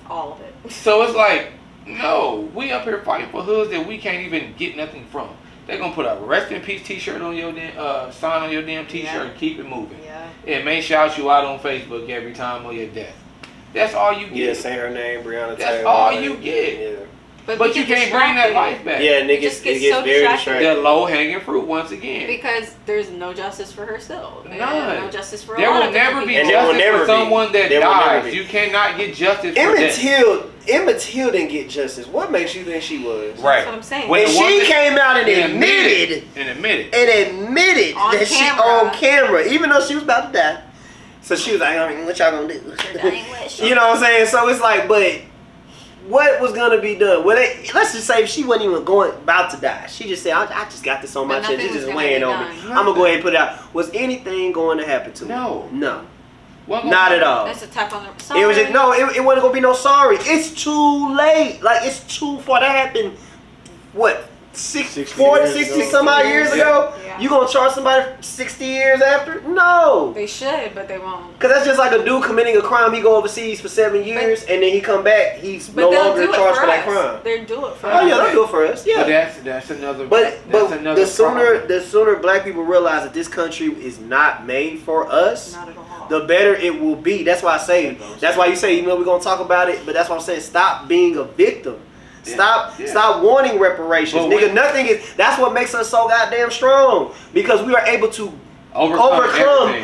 All of it. So it's like, no, we up here fighting for hoods that we can't even get nothing from. They're gonna put a rest in peace T-shirt on your sign on your damn T-shirt Yeah. and keep it moving. Yeah. It may shout you out on Facebook every time of your death. That's all you get. Yeah, say her name, Breonna That's Taylor. all you get. Yeah. But we you get can't bring that distracted. life back. Yeah, niggas, just it get gets so very distracted. The distracting. low hanging fruit once again. Because there's no justice for herself. And None. no justice for There a lot will of different never be people. And there will justice never for be. someone that There will never dies. be. You cannot get justice for Emmett death. Till didn't get justice. What makes you think she was? Right. That's what I'm saying. When And the one she that- came out and and admitted On that she camera. on camera, even though she was about to die. So she was like, I mean, what y'all gonna do? You know what I'm saying? So it's like, but what was gonna be done? Well, let's just say if she wasn't even about to die, she just said, I just got this on my But chest. nothing It's was just gonna weighing be on me. done. I'm gonna go ahead and put it out. Was anything going to happen to her? No. No. What gonna Not happen? at all. That's a tap on the. It was just it wasn't gonna be no sorry. It's too late. Like it's too far. That happened. What? 60 40, years 60 ago. some odd years ago, Yeah. you gonna charge somebody 60 years after? No. They should, but they won't. Because that's just like a dude committing a crime. He go overseas for 7 years, and then he come back. He's But no they'll longer do it charged for for that us. crime. They'll do it for Oh us. yeah, they'll do it for us. Yeah. But that's another. But that's another the sooner problem. black people realize that this country is not made for us, Not at all. the better it will be. That's why I say. That's why you say, even though we're gonna talk about it, but that's why I'm saying, stop being a victim. Stop wanting reparations, But nigga. when- Nothing is. That's what makes us so goddamn strong, because we are able to overcome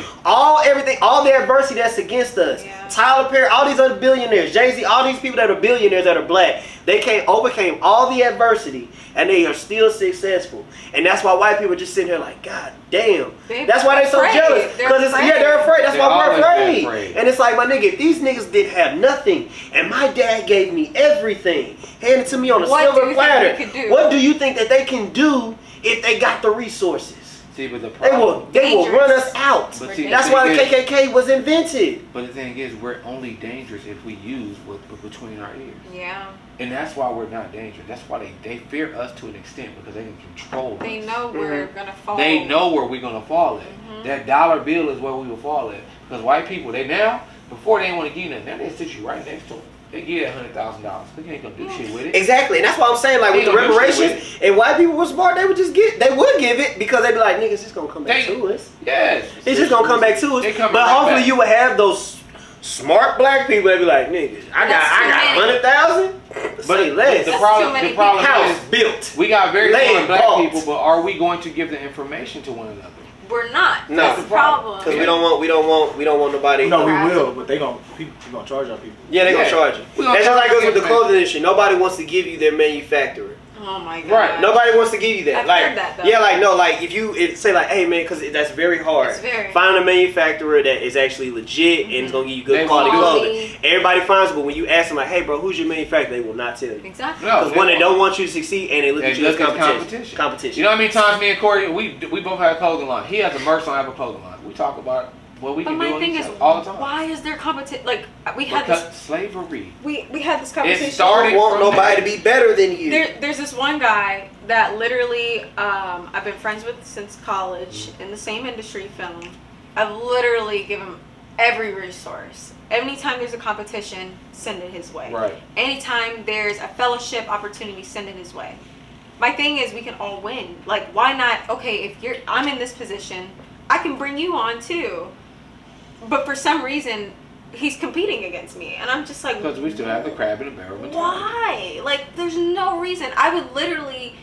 everything, all the adversity that's against us. Yeah. Tyler Perry, all these other billionaires, Jay-Z, all these people that are billionaires that are black, they overcame all the adversity, and they are still successful. And that's why white people are just sitting here like, God damn. That's why they're so afraid. jealous. They're Because they're afraid. That's They've why we're always been afraid. afraid. And it's like, my nigga, if these niggas didn't have nothing, and my dad gave me everything, handed to me on a What do silver you think platter, they could do? what do you think that they can do if they got the resources? See, but the They problem. will run us out. But see, That's the why the thing is- KKK was invented. But the thing is, we're only dangerous if we use what's between our ears. Yeah. And that's why we're not dangerous. That's why they fear us to an extent, because they can control us. They know we're gonna fall. They know where we're gonna fall at. Mhm. That dollar bill is where we will fall at. Because white people, before they didn't want to give you nothing, now they sit you right next to them. They give you that $100,000. Because you ain't gonna do shit with it. Exactly, and that's why I'm saying, like, with the They ain't gonna do shit reparations, and white people were smart, they would give it, because they'd be like, niggas, it's gonna come back to us. Yes. It's just gonna come back to us. They coming But right hopefully back. you would have those smart black people that be like, niggas, I got That's too many. 100,000. Say less. the That's problem, too many the problem House is, built. we got very Land smart black bought. people, but are we going to give the information to one another? We're not. No. That's the problem. Because we don't want nobody. No, we will, but we gonna charge our people. Yeah, they gonna Yeah. charge you. We gonna That's just like charge us with the you. clothing industry. Nobody wants to give you their manufacturer. Oh my god. Right. Nobody wants to give you that. I've like, heard that, though. yeah, like no, like if you say like, hey man, because that's very hard. It's very. Find a manufacturer that is actually legit and is gonna give you good They quality will. clothing. Everybody finds it, but when you ask them like, hey bro, who's your manufacturer? They will not tell you. Exactly. No. Because one, they don't want you to succeed, and they look They at you as look at competition. competition. You know how many times me and Corey, we both have a clothing line. He has a merch line, I have a clothing line. We talk about what we But can my do on thing each is, other all the time. why is there competition? Like we had Because this. slavery. We had this conversation. started- Don't want from nobody there. to be better than you. There's this one guy that literally I've been friends with since college in the same industry, film. I've literally given him every resource. Anytime there's a competition, send it his way. Right. Anytime there's a fellowship opportunity, send it his way. My thing is, we can all win. Like, why not? Okay, if I'm in this position, I can bring you on too. But for some reason, he's competing against me, and I'm just like, Because we still have the crab in the barrel mentality. why? Like, there's no reason. I would literally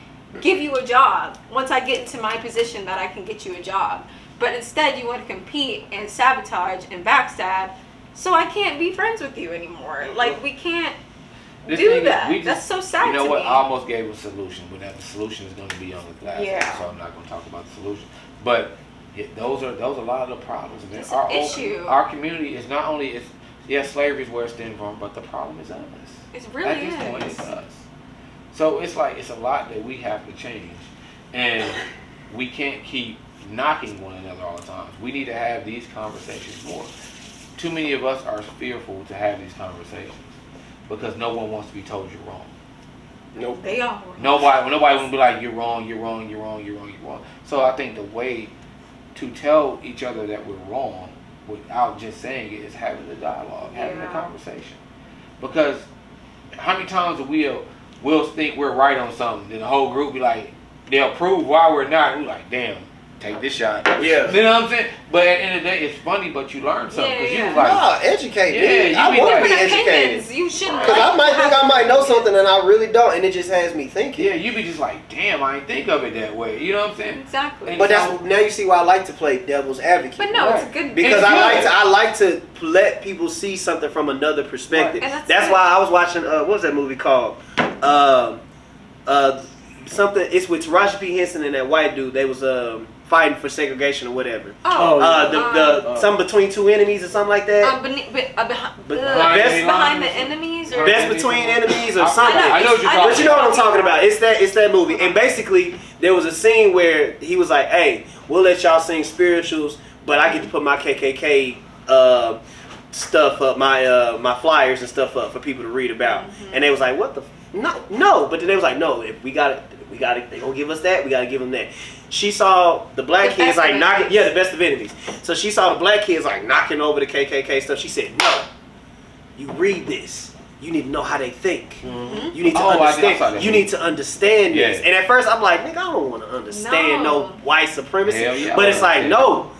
give you a job once I get into my position that I can get you a job. But instead, you want to compete and sabotage and backstab, so I can't be friends with you anymore. Like, we can't The do thing is, that. we just- That's so sad You know to what? me. I almost gave a solution, but that the solution is going to be on the last Yeah. one, so I'm not going to talk about the solution. But those are a lot of the problems. Man. It's an issue. Our community is not only slavery is where it stemmed from, but the problem is us. It really At this point, it's is. us. So it's like it's a lot that we have to change, and we can't keep knocking one another all the time. We need to have these conversations more. Too many of us are fearful to have these conversations because no one wants to be told you're wrong. Nope. They are. Nobody will be like, you're wrong, you're wrong, you're wrong, you're wrong, you're wrong. So I think the way to tell each other that we're wrong without just saying it is having the dialogue, having the Yeah. conversation. Because how many times we'll think we're right on something, then the whole group be like, they'll prove why we're not. We're like, damn, take this shot. Yeah. You know what I'm saying? But at the end of the day, it's funny, but you learn something. Because Yeah, you was yeah. like, Nah, educate Yeah, me. you I be want to like- be Different educated. opinions. You shouldn't. Because I might think I might know something and I really don't, and it just has me thinking. yeah, you be just like, damn, I ain't think of it that way. You know what I'm saying? Exactly. And But so- that's now you see why I like to play devil's advocate. But no, it's a Right. good. Because It's I good. like to let people see something from another perspective. Right. And that's That's good. why I was watching what was that movie called? Something. It's with Taraji P Henson and that white dude. They was fighting for segregation or whatever. Oh, Some between two enemies or something like that. behind the enemies or Best between enemies or I- something. I know what you're I talking But you know what I'm talking about. It's that movie. And basically there was a scene where he was like, hey, we'll let y'all sing spirituals, but I get to put my KKK stuff up, my flyers and stuff up for people to read about. And they was like, what the no. But then they was like, no, if we got it, they gonna give us that. We gotta give them that. She saw the black The kids best like of knocking. enemies. Yeah, the best of enemies. So she saw the black kids like knocking over the KKK stuff. She said, "No, you read this. You need to know how they think. You need to I saw understand. that You movie. need to understand this." Yeah. And at first, I'm like, "Nigga, I don't want to understand no No. white supremacy." Hell yeah, But I it's like, understand. no,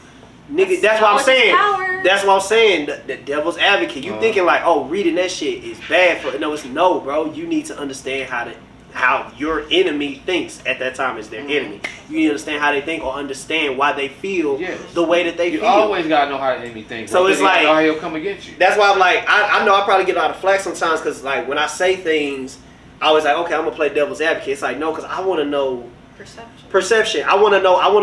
nigga. That's what I'm knowledge is saying. power. That's what I'm saying. The devil's advocate. You Uh-huh. thinking like, "Oh, reading that shit is bad for." No, it's no, bro. You need to understand how your enemy thinks at that time is their enemy. You need to understand how they think or understand why they feel Yes. the way that they You feel. always gotta know how the enemy thinks. So bro, it's 'cause you gotta like- know how he'll come against you. That's why I'm like, I know I probably get a lot of flack sometimes because like when I say things, I was like, okay, I'm gonna play devil's advocate. It's like no, because I want to know perception. I want to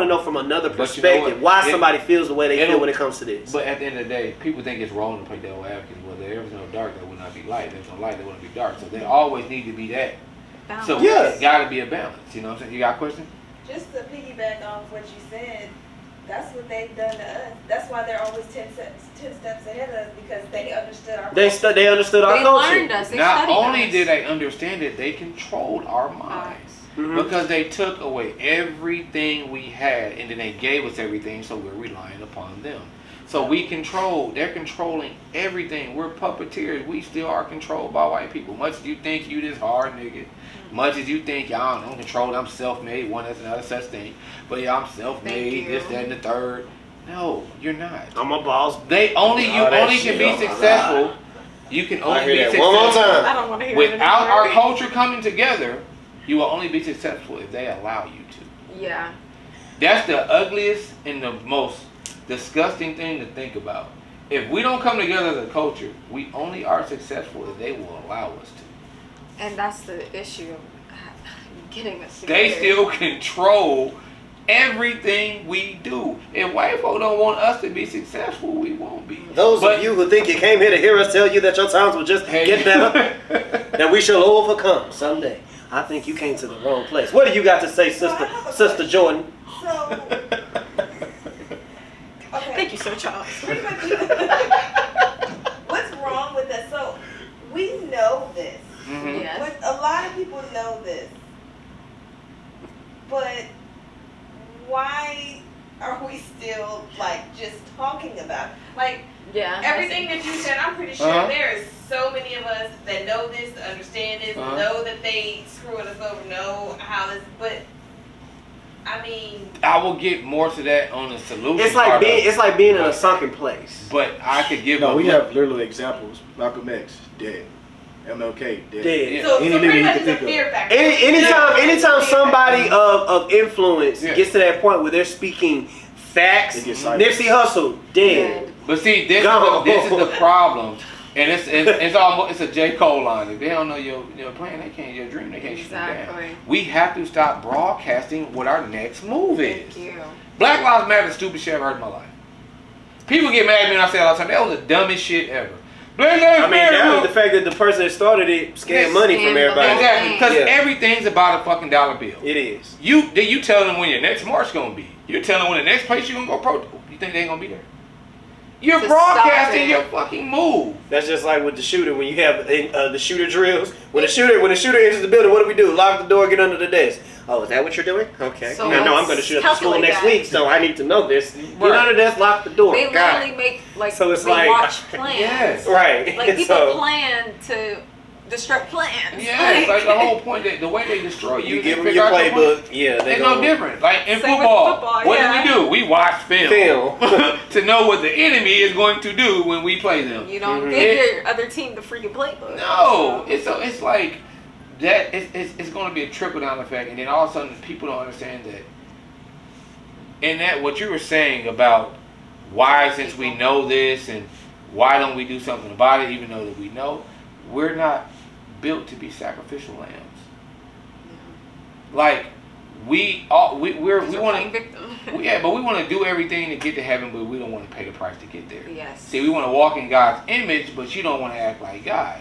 know from another But you know perspective what? why somebody feels the way they feel it'll- when it comes to this. But at the end of the day, people think it's wrong to play devil advocate. Well, there is no dark, there will not be light. There's no light, there will not be dark. So there always need to be that. So Yeah. it's gotta be a balance. You know what I'm saying? You got a question? Just to piggyback off what you said, that's what they've done to us. That's why they're always 10 steps ahead of us, because they understood our culture. They understood our They culture. learned us. They Not studied only us. did they understand it, they controlled our minds. Mhm. Because they took away everything we had and then they gave us everything, so we're relying upon them. So they're controlling everything. We're puppeteers. We still are controlled by white people. Much as you think you this hard nigga, much as you think y'all don't control, I'm self-made, one that's another such thing. But yeah, I'm Thank self-made, you. this, that, and the third. No, you're not. I'm a boss. You that only shit, can be oh my successful. You can I only be hear that successful. one more time. I don't want to hear Without it our anymore. culture coming together, you will only be successful if they allow you to. Yeah. That's the ugliest and the most disgusting thing to think about. If we don't come together as a culture, we only are successful if they will allow us to. And that's the issue of getting us together. They still control everything we do. If white folk don't want us to be successful, we won't be. Those But- of you who think you came here to hear us tell you that your times will just Hey. get better, that we shall overcome someday. I think you came to the wrong place. What do you got to say, Sister Jordan? So, okay. Thank you, Sir Charles. Pretty much, what's wrong with us? So, we know this. Mhm. Yes. But a lot of people know this. But why are we still like just talking about it? Like Yeah. everything that you said? I'm pretty sure Uh-huh. there is so many of us that know this, understand this, Uh-huh. know that they screwing us over, know how this. But I mean, I will get more to that on the solution. It's like part of being it. it's like being in a sunken place. But I could give No, a we look- have literally examples. Malcolm X, dead. MLK, dead. Dead. Yeah. so Any pretty nigga you much can it's a think of. fear factor. Anytime somebody of influence gets to that point where they're speaking facts, They get silenced. Nipsey Hussle, dead. But see, this Gone. is the problem, and it's almost a J. Cole line. If they don't know your plan, they can't your dream. They can't shoot you down. Exactly. We have to stop broadcasting what our next move is. Thank you. Black Lives Matter is the stupidest shit I've heard in my life. People get mad at me when I say it all the time. That was the dumbest shit ever. Black Lives I mean, Matter. that was the fact that the person that started it scammed Yes. money from Scammed everybody. Exactly, because Yeah. everything's about a fucking dollar bill. It is. You tell them when your next march gonna be. You tell them when the next place you gonna go protest. You think they ain't gonna be there? You're To broadcasting stop it. your fucking move. That's just like with the shooter when you have the shooter drills. When the shooter enters the building, what do? Lock the door, get under the desk. Oh, is that what you're doing? Okay. So I know I'm let's going to shoot up the school calculate next that. week, so I need to know this. Get Right. under the desk, lock the door. They Got literally make like So it's they like- watch plans. Yes. it. Right. Like people So, plan to disrupt plans. Yeah, it's like the whole point that the way they destroy you, you they give them figure your out plan. playbook. Yeah, they It's go no different. Like in Same with football, football, what yeah. do? We watch film, Film. to know what the enemy is going to do when we play them. You don't Mhm. give your other team the freaking playbook. No, it's like that. It's going to be a trickle down effect, and then all of a sudden people don't understand that. And that what you were saying about why, since we know this, and why don't we do something about it, even though that we know, we're not built to be sacrificial lambs. Like we want to. victim. Yeah, but we want to do everything to get to heaven, but we don't want to pay the price to get there. Yes. See, we want to walk in God's image, but you don't want to act like God.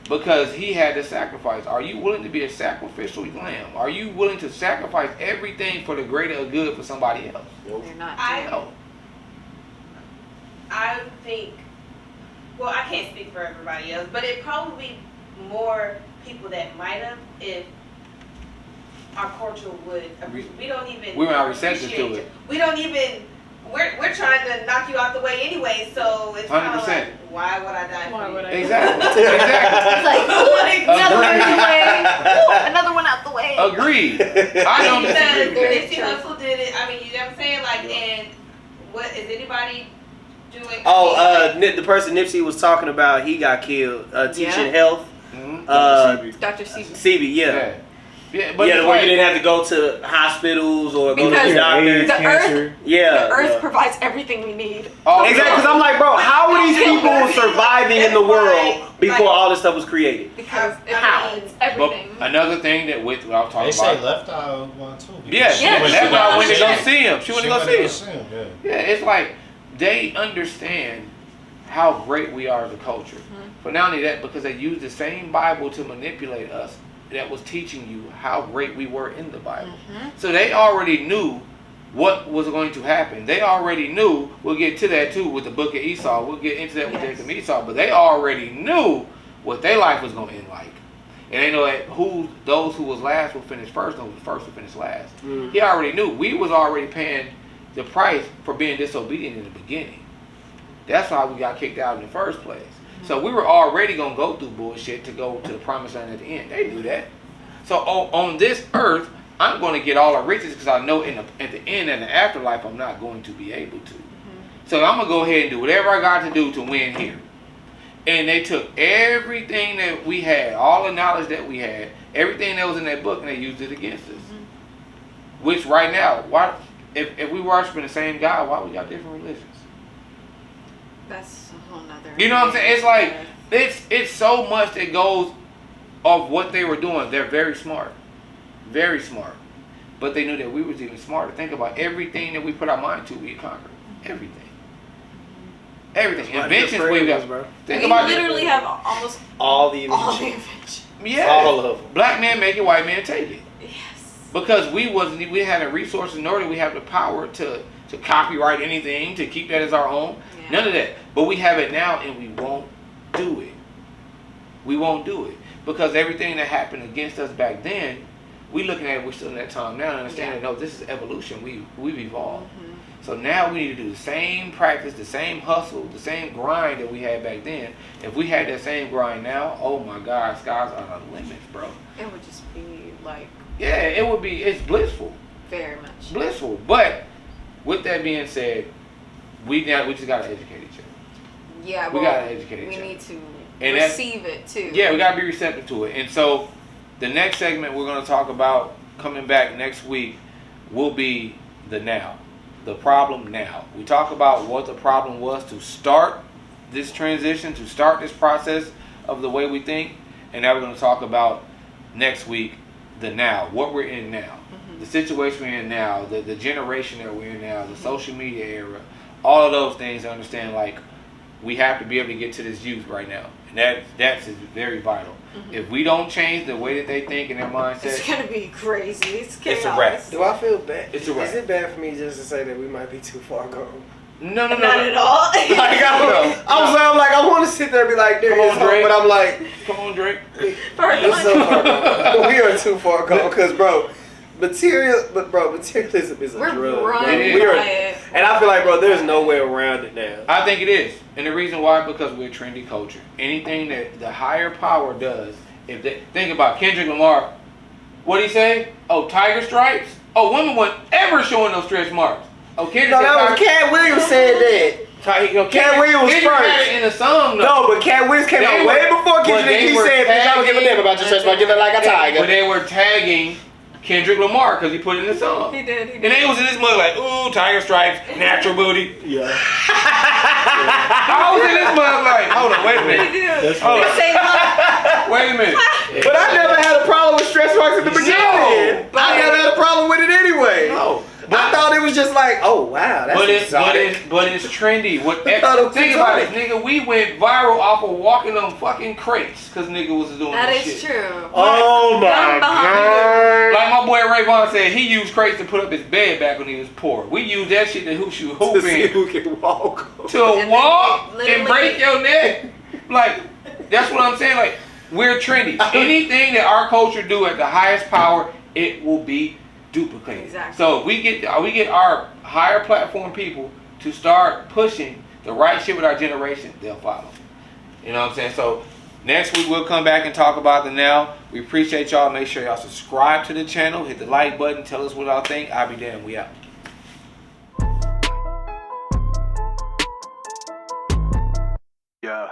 Because he had to sacrifice. Are you willing to be a sacrificial lamb? Are you willing to sacrifice everything for the greater good for somebody else? They're not I- doing No. I think, well, I can't speak for everybody else, but it probably more people that might have if our culture would. We don't even. We're not receptive appreciate to it. We don't even. We're trying to knock you out the way anyway, so it's kind of like, why would I die? Why for would you? I? Exactly. Exactly. It's like, ooh, another one out the way. Ooh, another one out the way. Agreed. I don't Because disagree. Nipsey Hussle did it. I mean, you know what I'm saying? Like, and what is anybody doing? The person Nipsey was talking about, he got killed teaching health. Mhm. Dr. Sebi. CB, yeah. Yeah, but Yeah, it's the way like- you didn't have to go to hospitals or go to Because the doctor. AIDS, the cancer. Yeah. The earth provides everything we need. Oh, Exactly, because I'm like, bro, how were these people surviving in the world before all this stuff was created? Because I how? mean, It's But everything. another thing that with what I was They talking say about. left eye one too. Yeah, Yeah, that's why I went to go shit. see him. She went to go see him. Yeah. Yeah, it's like they understand how great we are as a culture. But not only that, because they use the same Bible to manipulate us that was teaching you how great we were in the Bible. So they already knew what was going to happen. They already knew, we'll get to that too with the book of Esau. We'll get into that with Jacob and Esau. But they already knew what their life was going to end like. And they know that those who was last will finish first, and who was first will finish last. He already knew. We was already paying the price for being disobedient in the beginning. That's why we got kicked out in the first place. So we were already going to go through bullshit to go to the promised land at the end. They knew that. So on this earth, I'm going to get all the riches because I know at the end and the afterlife, I'm not going to be able to. So I'm going to go ahead and do whatever I got to do to win here. And they took everything that we had, all the knowledge that we had, everything that was in that book, and they used it against us. Which right now, why, if we worshiping the same God, why we got different religions? That's a whole nother. You know what I'm saying? It's like it's so much that goes off what they were doing. They're very smart, but they knew that we was even smarter. Think about everything that we put our mind to, we conquered everything. Inventions we got, bro. Think We about literally have almost all the all the inventions. inventions. Yeah, All of them. Black man make it, white man take it. Yes. Because we had the resources, nor did we have the power to copyright anything, to keep that as our own. Yeah. None of that. But we have it now, and we won't do it. We won't do it. Because everything that happened against us back then, we looking at it, we're still in that time now, and understanding, no, this is evolution. We've evolved. So now we need to do the same practice, the same hustle, the same grind that we had back then. If we had that same grind now, oh my God, skies are the limits, bro. It would just be like Yeah, it would be, it's blissful. very much. Blissful. But with that being said, we just gotta educate each other. Yeah, We well, gotta educate each we other. need to And that's- receive it too. Yeah, we gotta be receptive to it. And so the next segment we're gonna talk about coming back next week will be the now. The problem now. We talk about what the problem was to start this transition, to start this process of the way we think. And now we're gonna talk about next week the now, what we're in now. The situation we're in now, the generation that we're in now, the social media era, all of those things, I understand, like, we have to be able to get to this youth right now. And that's very vital. If we don't change the way that they think and their mindset, It's gonna be crazy. It's chaos. It's a wrap. Do I feel bad? It's a wrap. Is it bad for me just to say that we might be too far gone? no. Not at all. Like I'm like I want to sit there and be like, there Come is on, hope, Drake. but I'm like, Come on, Drake. it's so far gone. We are too far gone because, bro, materialism is a We're drug. bro. running We are, by it. and I feel like, bro, there's no way around it now. I think it is. And the reason why, because we're a trendy culture. Anything that the higher power does, if they think about Kendrick Lamar, what'd he say? Oh, tiger stripes? Oh, women weren't ever showing those stretch marks. Oh, Kendrick No, said that was tiger- Cat Williams said that. Cat Williams was Kendrick had first. it in the song, though. No, but Cat Williams came They out were- way before but Kendrick. they He were said, bitch, I don't give a damn about your stretch mark, give it like a tiger. But they were tagging Kendrick Lamar because he put it in the song. He did. And they was in this mug like, ooh, tiger stripes, natural booty. Yeah. I was in this mug like, hold on, wait a He minute. did. Hold on. Say look. Wait a minute. But I never had a problem with stretch marks at the beginning. No, I never had a problem with it anyway. No. I thought it was just like, oh wow, that's But it's exotic. trendy. What I thought it was think about it, exotic. nigga. We went viral off of walking on fucking crates because nigga was doing That this is shit. true. Oh my Dumb behind god. Like my boy Ray Vaughn said, he used crates to put up his bed back when he was poor. We used that shit to hoop To see in who can walk. to And then walk they literally- and break your neck. Like that's what I'm saying. Like we're trendy. Anything that our culture do at the highest power it will be duplicated. Exactly. So if we get our higher platform people to start pushing the right shit with our generation, they'll follow. You know what I'm saying? So next week we'll come back and talk about the now. We appreciate y'all. Make sure y'all subscribe to the channel, hit the like button, tell us what y'all think. I'll be damned. We out. Yeah.